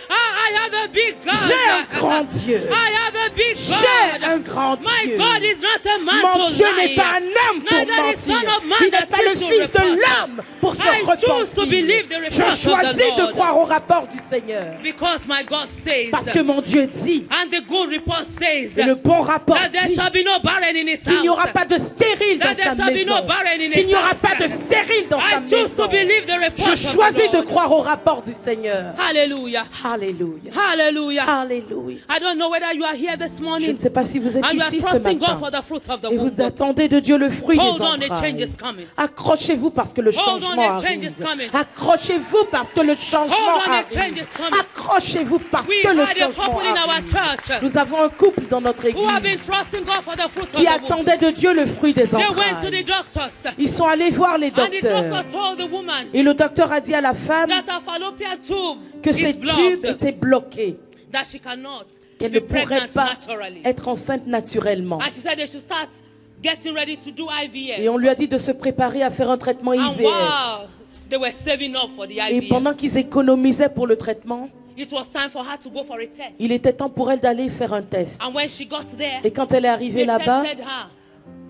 I have a big God. J'ai un grand Dieu. I have a big J'ai God. un grand My Dieu. God is not a man Mon to Dieu lie. n'est pas un homme pour Neither the son mentir. of man Il n'est that pas he le should fils de repent. l'homme pour se I choose to to believe the Je report of the choisis de Lord. croire au rapport du Seigneur. Because my God says, Parce que mon Dieu dit, and the good report says, et le bon rapport that there dit, shall be no barren in his qu'il n'y aura house. pas de stérile dans That there sa shall be maison. no barren in Qu'il his n'y aura house. pas de stérile dans sa I choose to maison. believe the report Je of the choisis de Lord. croire au rapport du Seigneur. Hallelujah. Alléluia. Hallelujah. Alléluia. I don't know whether you are here this Je morning ne sais pas si vous êtes and you are ici ce trusting God matin for the fruit of the et womb. vous attendez de Dieu le fruit des Hold on, the change entrailles. is coming. Accrochez-vous parce que le Hold on, changement the change is arrive. coming. Accrochez-vous parce que le changement Hold on, the change arrive. is coming. Accrochez-vous parce We que le had a changement couple in our arrive. church Nous avons un couple dans notre who have been église trusting God for the fruit of qui the womb. attendait de Dieu le fruit des They went to entrailles. the doctors Ils sont allés voir les and the docteurs. doctor told the woman Et le docteur a dit à la femme that her fallopian tube que is ses tubes blocked, étaient bloqués, that she cannot qu'elle be ne pourrait pregnant pas naturally. être enceinte naturellement. And she said they should start getting ready to do IVF. Et on lui a dit de se préparer à faire un traitement And IVF. wow, they were saving up for the Et IVF. pendant qu'ils économisaient pour le traitement, It was time for her to go for a test. il était temps pour elle d'aller faire un test. And when she got there, Et quand elle est arrivée they là-bas, tested her.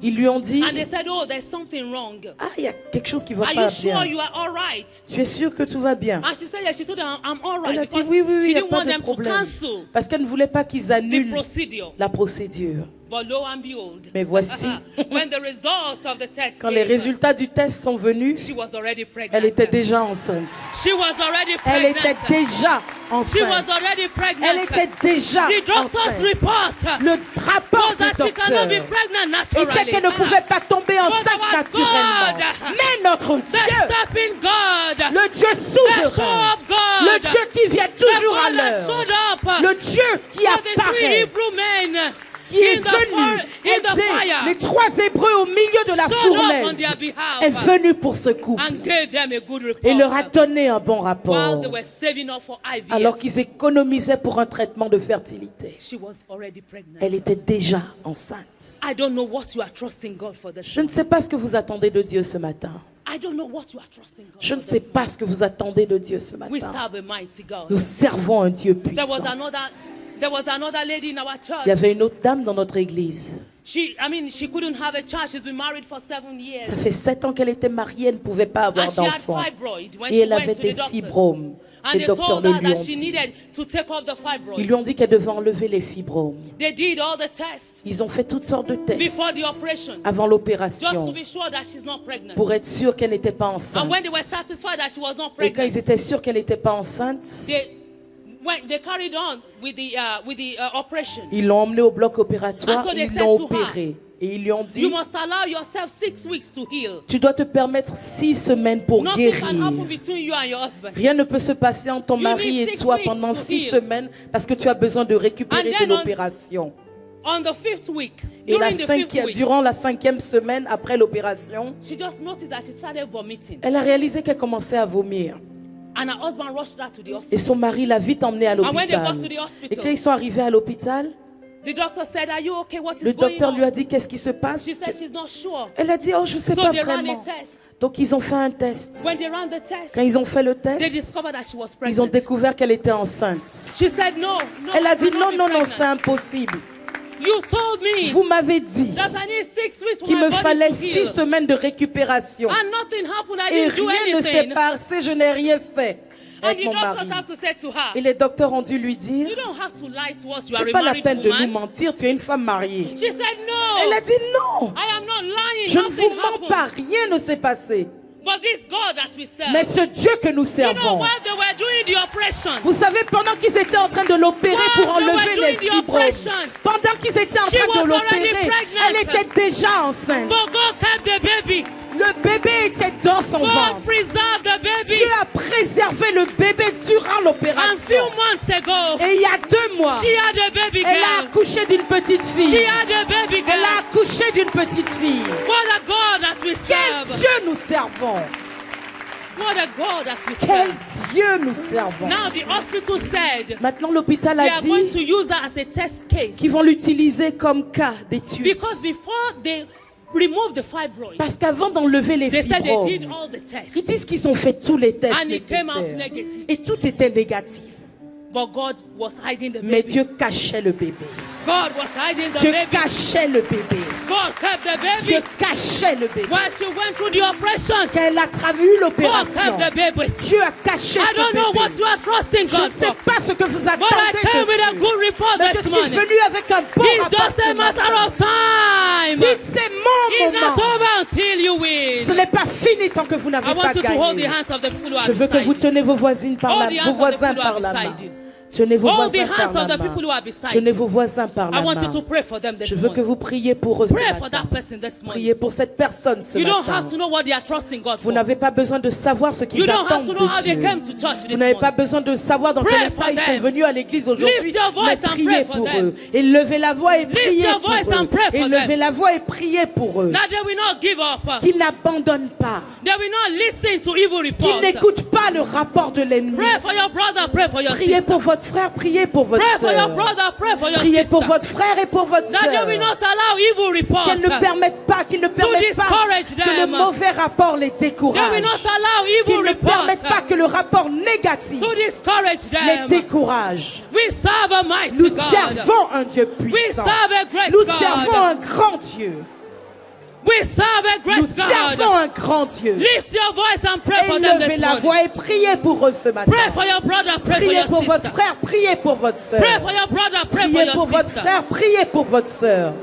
ils lui ont dit, And they said, oh, there's something wrong. ah, il y a quelque chose qui va Are pas you sure bien. you are all right? Tu es sûr que tout va bien? And she said, yes, she told them, I'm all right. Elle a dit, Because oui, oui, oui, she il n'y a didn't pas want de them to problème. cancel Parce qu'elle ne voulait pas qu'ils the annulent procedure. la procédure. But lo and behold, Mais voici, when the results of the test quand les came, résultats du test sont venus, she was already pregnant. elle était déjà enceinte. She was already Elle pregnant. était déjà She was enceinte. already pregnant. Elle était déjà The doctor's enceinte. report Le rapport was du that she cannot be docteur pregnant était naturally. qu'elle ne pouvait pas tomber enceinte our naturellement. God. Mais notre The Dieu, stepping God. le Dieu The show souverain, up God. le Dieu qui vient The toujours à God that l'heure, showed up. le Dieu qui For the three apparaît, Hebrew men qui est in the venu fire. aider les trois Hébreux au milieu de la Showed up on fournaise, their behalf est venu pour ce couple and gave them a good report. et leur a donné un bon While rapport they were saving up for IVF, alors qu'ils économisaient pour un traitement de fertilité. she was already pregnant. Elle était déjà enceinte. I don't know what you are trusting God for this. Je ne sais pas ce que vous attendez de Dieu ce matin. I don't know what you are trusting God Je for ne sais this. pas ce que vous attendez de Dieu ce We matin. serve a mighty God. Nous servons un Dieu There puissant. was another lady in our church. Il y avait une autre dame dans notre église. She couldn't have a child. She's been married for 7 years. Ça fait 7 ans qu'elle était mariée, elle ne pouvait pas avoir And she had d'enfant. fibroid when Et she elle went avait to des the doctors. fibromes. And Les they docteurs told le her lui ont that she dit. needed to take off the Ils fibroid. lui ont dit qu'elle devait enlever les fibromes. They did all the tests Ils ont fait toutes sortes de tests before the operation, avant just l'opération to be sure that she's not pregnant. pour être sûr qu'elle n'était pas enceinte. And when they were satisfied that she was not Et quand ils pregnant, étaient sûrs qu'elle n'était pas enceinte, they carried on with the operation. ils l'ont emmenée au bloc opératoire And so et they ils said l'ont to opérée. Et ils lui ont dit, You must allow yourself 6 weeks to heal. tu dois te permettre 6 semaines pour Nothing can guérir. happen between you and your husband. Rien ne peut se passer entre ton You mari need et 6 toi weeks pendant to 6 heal. semaines parce que tu as besoin de récupérer And de then on- l'opération. On the 5th week, Et during the 5th week, durant la 5e semaine après l'opération, she just noticed that she started vomiting. elle a réalisé qu'elle commençait à vomir. And her husband rushed her to the Et hospital. son mari l'a vite emmenée à when they l'hôpital. got to the hospital, Et quand ils sont arrivés à l'hôpital, The doctor said, are you okay? What is le going docteur lui on? a dit qu'est-ce qui se passe. She said she's not sure. Elle a dit oh je sais So pas they ran a vraiment. test. Donc ils ont fait un test. When they ran the test, Quand ils ont fait le they test, discovered that she was ils ont pregnant. découvert qu'elle était enceinte. She said, no, Elle a I dit cannot non be non non pregnant. c'est impossible. You told me Vous m'avez dit that I need 6 weeks for qu'il my me body fallait to 6 heal. semaines de récupération. And nothing happened. I Et didn't do rien ne s'est anything. passé, je n'ai rien fait And avec the mon doctors mari. have to say to her, Et les docteurs ont dû lui dire, you don't have to lie to us. You are c'est a pas la married peine de nous woman. mentir, tu es une femme mariée. She said, no, Elle a dit non, I am not lying. je ne Nothing vous mens happened. pas, rien ne s'est passé. But this God that we serve, Mais ce Dieu que nous you know, servons, while they were doing the operation, vous savez, pendant qu'ils étaient en train de l'opérer While pour they were enlever les doing the fibromes, operation, pendant qu'ils étaient en she train de was already l'opérer, pregnant. elle était déjà enceinte. but God kept the baby. Le bébé était dans son God ventre. preserved the baby. Dieu a préservé le bébé durant And l'opération. few months ago, Et il y a 2 mois, she had a baby elle a girl. accouché d'une petite She fille. had a baby Elle a girl. accouché d'une petite fille. What a God that we Quel serve. Dieu nous servons! What a God that we Quel serve. Dieu nous servons! Now the hospital said Maintenant, l'hôpital they a are going to dit use her as a test case. qu'ils vont l'utiliser comme cas d'étude. Because before they remove the fibroid, Parce qu'avant d'enlever les they said they did fibromes, all the tests. ils disent qu'ils ont fait tous les tests And it came out nécessaires. negative. Et tout était négatif. But God was hiding the Mais baby. Dieu cachait le bébé. God was hiding the Dieu baby. cachait le bébé. God kept the Dieu baby. cachait le bébé. While she went through the operation, Qu'elle a eu God l'opération. kept the baby. Dieu a caché I ce don't know what bébé. you are trusting Je ne God sais for. pas ce que vous But I attendez came with a de Dieu. good report Mais je this suis morning. venu avec un bon It's rapport just ce a matter matin. of time. Dites, c'est mon It's not moment. over until you Ce win. n'est pas fini tant que vous I n'avez pas want you to hold the gagné. hands of the people who are Je veux que vous beside you. tenez vos voisines par Hold la, the hands vos of the voisins people who are par la main. beside you. Tenez vos Hold the voisins par hands la of the people who main. are beside Tenez you. vos voisins par I la want you main. to pray for them this Je veux que morning. vous priez pour eux ce Pray for matin. that person this morning. Priez pour cette personne ce You don't matin. have to know what they are trusting God Vous for. n'avez pas besoin de savoir ce You qu'ils don't have attendent to know how de they Dieu. came to church Vous this n'avez pas morning. besoin de savoir dans Pray quel for état ils sont them. venus à l'église aujourd'hui. Lift your voice Mais and priez pray for pour them. eux. Et levez la voix et Lift priez your pour voice eux. and pray Et for levez them. la voix et priez pour eux. That they will not give up. Qu'ils n'abandonnent pas. They will not listen to evil Qu'ils reports. n'écoutent pas le rapport de l'ennemi. Pray for your brother, pray for your Priez sister. pour votre frère, priez pour votre Pray for your sœur. brother, pray for your Priez sister. pour votre frère et pour votre That they sœur. will not allow evil reports. Qu'elle ne permette pas, qu'il ne permette pas discourage que le them. mauvais rapport les They décourage. will not allow Qu'ils evil ne permettent pas reports que le rapport négatif to discourage les them. décourage. We serve a mighty Nous God. servons un Dieu We puissant. serve a great Nous God. servons un grand Dieu. We serve a great Nous servons God. un grand Dieu. Lift your voice and pray Et for them levez this la morning. voix et priez pour eux ce matin. Pray for your brother, pray for Priez your pour votre sister. frère, priez pour votre sœur. Pray for your brother, pray for Priez your pour votre sister. frère, priez pour votre sœur.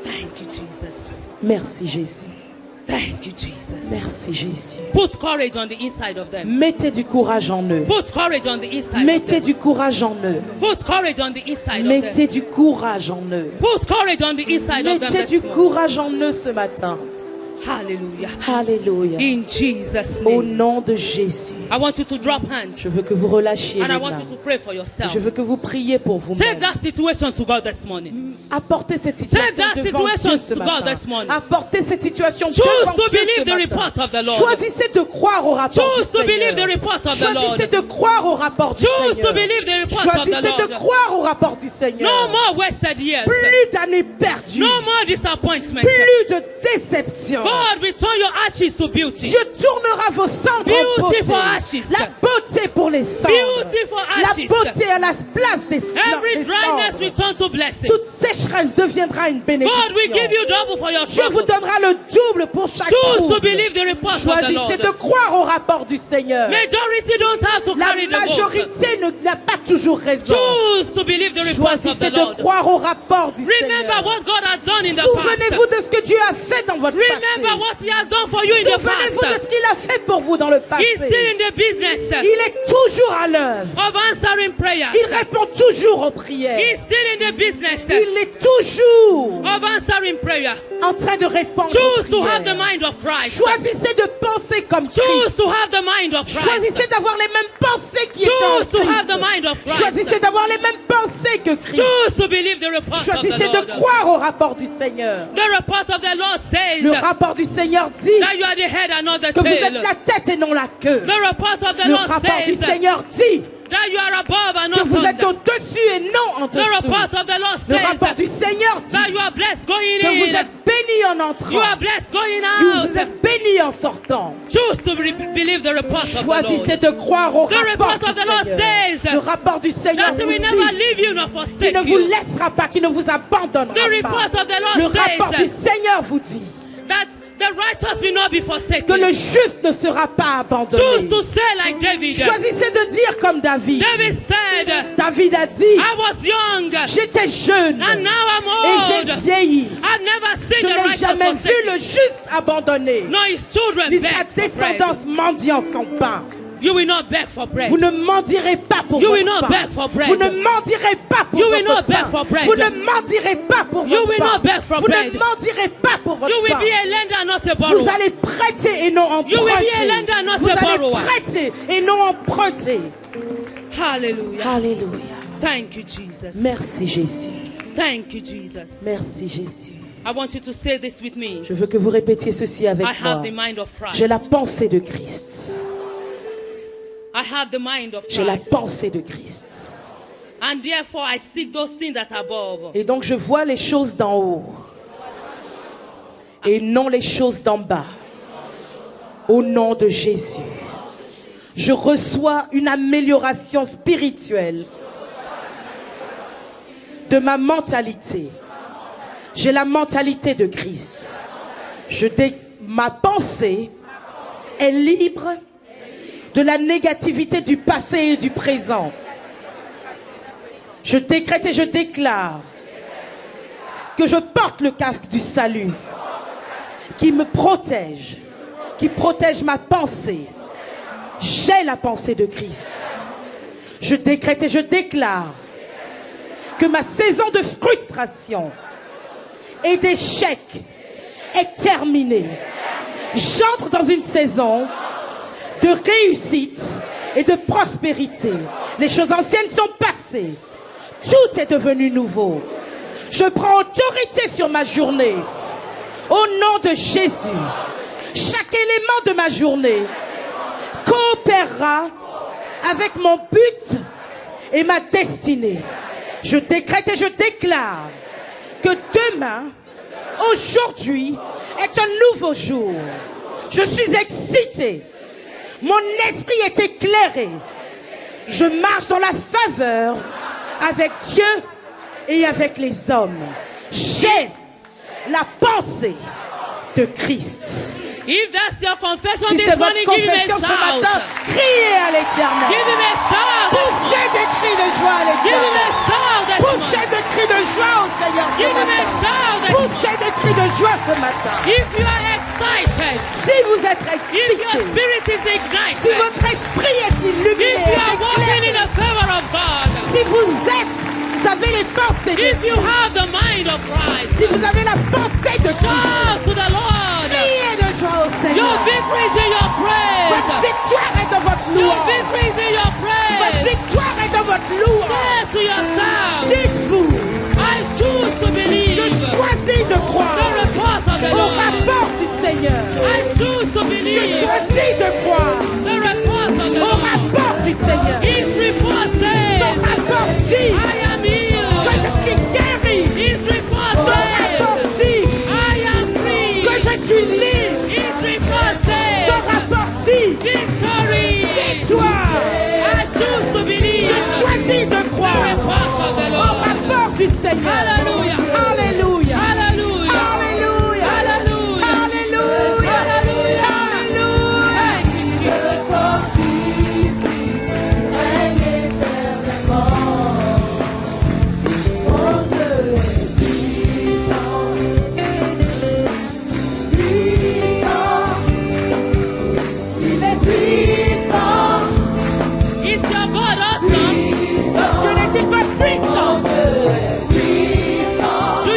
Thank you, Jesus. Merci Jésus. Thank you, Jesus. Merci Jésus. Put courage on the inside of them. Mettez du courage en eux. Put courage on the inside of Mettez them. du courage en eux. Put courage on the inside of them. Mettez du courage en eux. Put courage on the inside of them. Mettez this du morning. courage en eux ce matin. Hallelujah. Alléluia. In Jesus' Au name. nom de Jésus. I want you to drop hands. Je veux que vous relâchiez And les I want mains. you to pray for yourself. Je veux que vous priez pour Take vous-même. that situation to God this morning. Apportez cette situation Take that devant situation Dieu ce to God matin. this morning. Apportez cette situation Choose devant to Dieu believe ce the matin. report of the Lord. Choisissez de croire au rapport du Choose to believe the Seigneur. report of the Lord. Choisissez de croire au rapport du Choose to Seigneur. believe the report of the Choisissez de Lord. croire au rapport du Seigneur. No more wasted years. Plus d'années perdues. No more disappointment. Plus de déception. God will turn your ashes to beauty. Dieu tournera vos cendres Beauty en beauté. for ashes. La beauté pour les cendres. Beauty for La ashes. beauté à la place des, Every des dryness cendres. will turn to blessing. Toute sécheresse deviendra une bénédiction. God will give you double for your Dieu vous trouble. donnera le double pour chaque Choose to trouble. believe the report of the Choisissez de Lord. croire au rapport du Seigneur. Majority don't have to La carry the vote. majorité n'a pas toujours raison. Choose to believe the report of Choisissez the de Lord. croire au rapport du Remember Seigneur. what God has done in the Souvenez-vous past. de ce que Dieu a fait dans votre Remember passé. what He has done for you in the Souvenez-vous de past. ce qu'il a fait pour vous dans le passé. He's still in the business Il est toujours à l'œuvre. of answering prayers. Il répond toujours aux prières. He's still in the business Il est toujours of answering prayer. en train de répondre aux Choose to have the prières. mind of Christ. Choisissez de penser comme Choose Christ. to have the mind of Choisissez Christ. d'avoir les mêmes pensées qui étaient en Choose to have the Christ. mind of Christ. Choisissez d'avoir les mêmes pensées que Christ. Choose to believe the report of the Choisissez de Lord. croire au rapport du Seigneur. The report of the Lord says Le rapport du Seigneur dit that you are the head and not the que vous êtes tail. la tête et non la queue. The report of the Le Lord rapport du says Seigneur dit that you are above and que not vous êtes under. au-dessus et non en The report dessous. of the Lord Le rapport says du Seigneur dit that you are blessed going que vous in. êtes bénis en You entrant. are blessed going Vous out. êtes bénis en sortant. Choose to believe the report of the Choisissez Lord. de croire au The rapport report du of the Lord Seigneur. says Le rapport du Seigneur that vous He will never dit leave you nor qu'il forsake ne vous you. laissera pas, qu'il ne vous abandonnera The report pas. of the Le Lord rapport du says Seigneur vous dit that the righteous will not be que forsaken. le juste ne sera pas abandonné. Choose to say like David. Choisissez de dire comme David. David said, David a dit, I was young j'étais jeune and now I'm et j'ai old. vieilli. I've never Je seen the n'ai righteous jamais vu forsaken, le juste abandonné, nor his children ni sa beg for bread. descendance mendiant son pain. You will not beg for bread. Vous ne mendirez pas pour You will not votre beg pain. for bread. Vous ne mendirez pas pour You will votre not beg pain. for bread. Vous ne mendirez pas pour You votre will pain. not beg for Vous bread. ne mendirez pas pour votre You will pain. be a lender, not a Vous borrower. allez prêter et non You will be a emprunter. lender, not Vous a allez borrower. prêter et non emprunter. Hallelujah. Alléluia. Thank you, Jesus. Merci Jésus. Thank you, Jesus. Merci Jésus. I want you to say this with me. Je veux que vous répétiez ceci avec I have moi. the mind of J'ai la Christ. pensée de Christ. I have the mind of J'ai la Christ. pensée de Christ. And therefore I seek those things that are above. Et donc je vois les choses d'en haut et non les choses d'en bas. Au nom de Jésus. Je reçois une amélioration spirituelle de ma mentalité. J'ai la mentalité de Christ. Ma pensée est libre de la négativité du passé et du présent. Je décrète et je déclare que je porte le casque du salut qui me protège, qui protège ma pensée. J'ai la pensée de Christ. Je décrète et je déclare que ma saison de frustration et d'échec est terminée. J'entre dans une saison de réussite et de prospérité. Les choses anciennes sont passées. Tout est devenu nouveau. Je prends autorité sur ma journée. Au nom de Jésus, chaque élément de ma journée coopérera avec mon but et ma destinée. Je décrète et je déclare que demain, aujourd'hui, est un nouveau jour. Je suis excité. Mon esprit est éclairé. Je marche dans la faveur avec Dieu et avec les hommes. J'ai la pensée de Christ. If that's your confession Si this c'est morning, votre give him a confession ce shout. matin, criez à l'Éternel. Give him a shout. Poussez des cris de joie à Give him a l'Éternel. shout this Poussez morning. des cris de joie au Seigneur ce Give him a matin. shout this morning. Poussez des cris de joie ce matin. If you are excited, Si vous êtes if your excité, spirit is si ignited, votre esprit est if illuminé, you are walking in éclairé, the favor of God, si vous avez les pensées de if you Dieu, have the mind of Christ, si vous avez la pensée de Christ, shout to the Lord. criez de joie au Your Seigneur. victory is in your Votre praise. victoire est dans votre Your louange. victory is in your Votre praise. victoire est dans votre louange. Say to yourself, Dites-vous, I choose to believe je choisis de the croire report of the au Lord. rapport du Seigneur. I choose to Je believe choisis de croire the report of the au Lord. rapport du Seigneur. His report Son says, rapport dit I am que healed. je suis guéri. His report Son rapport says, dit I am free. que je suis libre. His report Son says, rapport dit victory. victoire. I choose to believe Je choisis de the croire report of the au Lord. rapport du Seigneur. Hallelujah. Alléluia. Hallelujah. Alléluia. Hallelujah. Alléluia. Hallelujah. Alléluia. Thank you, Jesus. Is your God awesome? Dieu n'est-il pas puissant? Do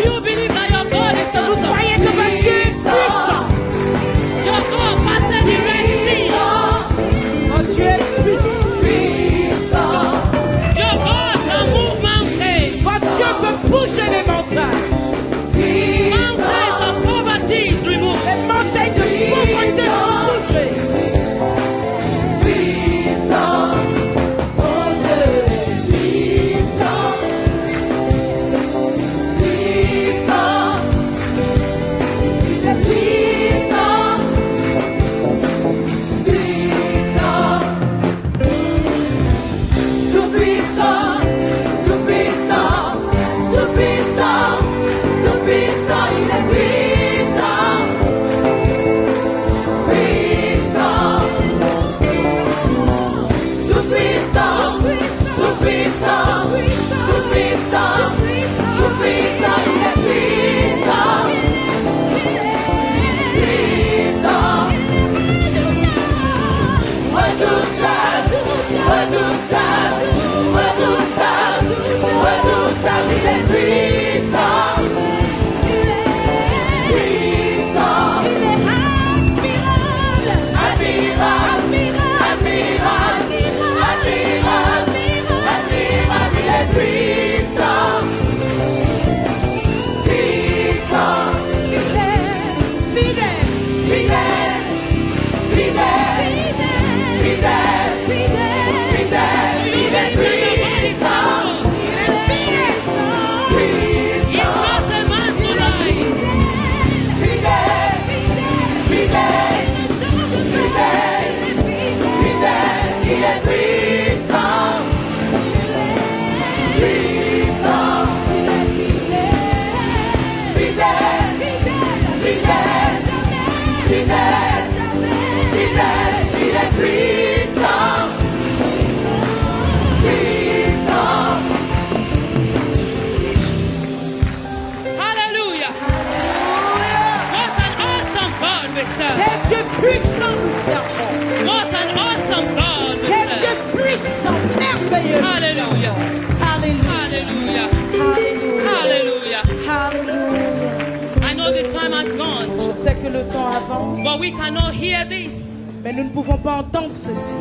Dieu puissant nous servons. What an awesome God we Quel serve. Dieu puissant, merveilleux. nous Hallelujah. servons. Alléluia. Hallelujah. Alléluia. Hallelujah. Alléluia. I know the time has gone, Je sais que le temps avance, but we cannot hear this mais nous ne pouvons pas entendre ceci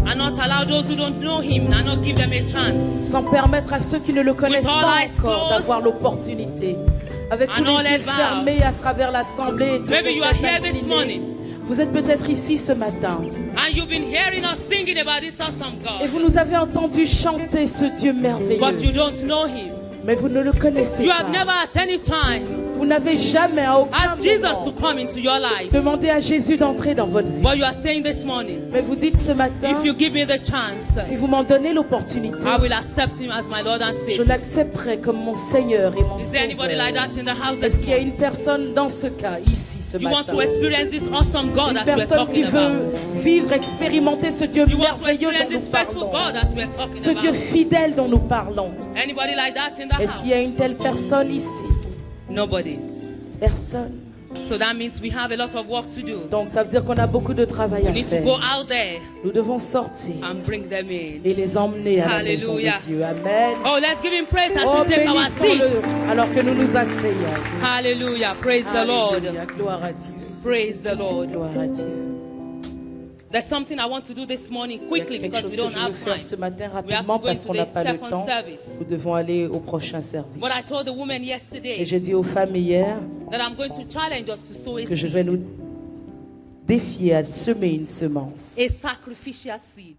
and not allow those who don't know him and not give them a chance. sans permettre à ceux qui ne le connaissent With all pas eyes encore closed, d'avoir l'opportunité. Avec tous and all les yeux heads bowed. fermés à travers l'assemblée et toutes Maybe les you are têtes here this inclinées. morning Vous êtes peut-être ici ce matin and you've been hearing us singing about this awesome et God, vous nous avez entendu chanter ce Dieu but you merveilleux, don't know him. mais vous ne le connaissez You pas. have never at any time Vous n'avez jamais à aucun asked Jesus moment to come into your life, demandé à Jésus d'entrer dans votre vie. but you are saying this morning, Mais vous dites ce matin, if you give me the chance, si vous m'en donnez l'opportunité, I will accept him as my Lord and je Savior. l'accepterai comme mon Seigneur et mon Is there anybody like Sauveur. that in the house Est-ce this qu'il y a morning? une personne dans ce cas, ici, ce You want matin, to experience this awesome God une that we're personne qui talking veut about? vivre, expérimenter ce Dieu You want to merveilleux experience dont this nous faithful God parlons, that we're talking ce Dieu about? fidèle dont nous parlons? Anybody like that in the Est-ce qu'il y a house? une telle personne ici? Nobody. Personne. So that means we have a lot of work to do. Donc ça veut dire qu'on a beaucoup de travail We à need to go faire. out there Nous devons sortir and bring them in. et les emmener à la maison de Hallelujah. Dieu. Amen. Oh, let's give him praise as Oh, we take our seats. bénissons-le alors que nous nous asseyons. Hallelujah. Praise the Lord. Alléluia. Gloire à Dieu. Praise the Lord. Gloire à Dieu. There's something I want to do this morning Il y a quickly quelque because chose we que don't je veux have faire time. ce matin We have to rapidement go parce into qu'on n'a the pas le second temps. service. Nous devons aller au prochain service. But I told the woman Et yesterday j'ai dit aux femmes hier that I'm going to challenge us to sow a que je vais seed, nous défier à semer une semence. a sacrificial seed.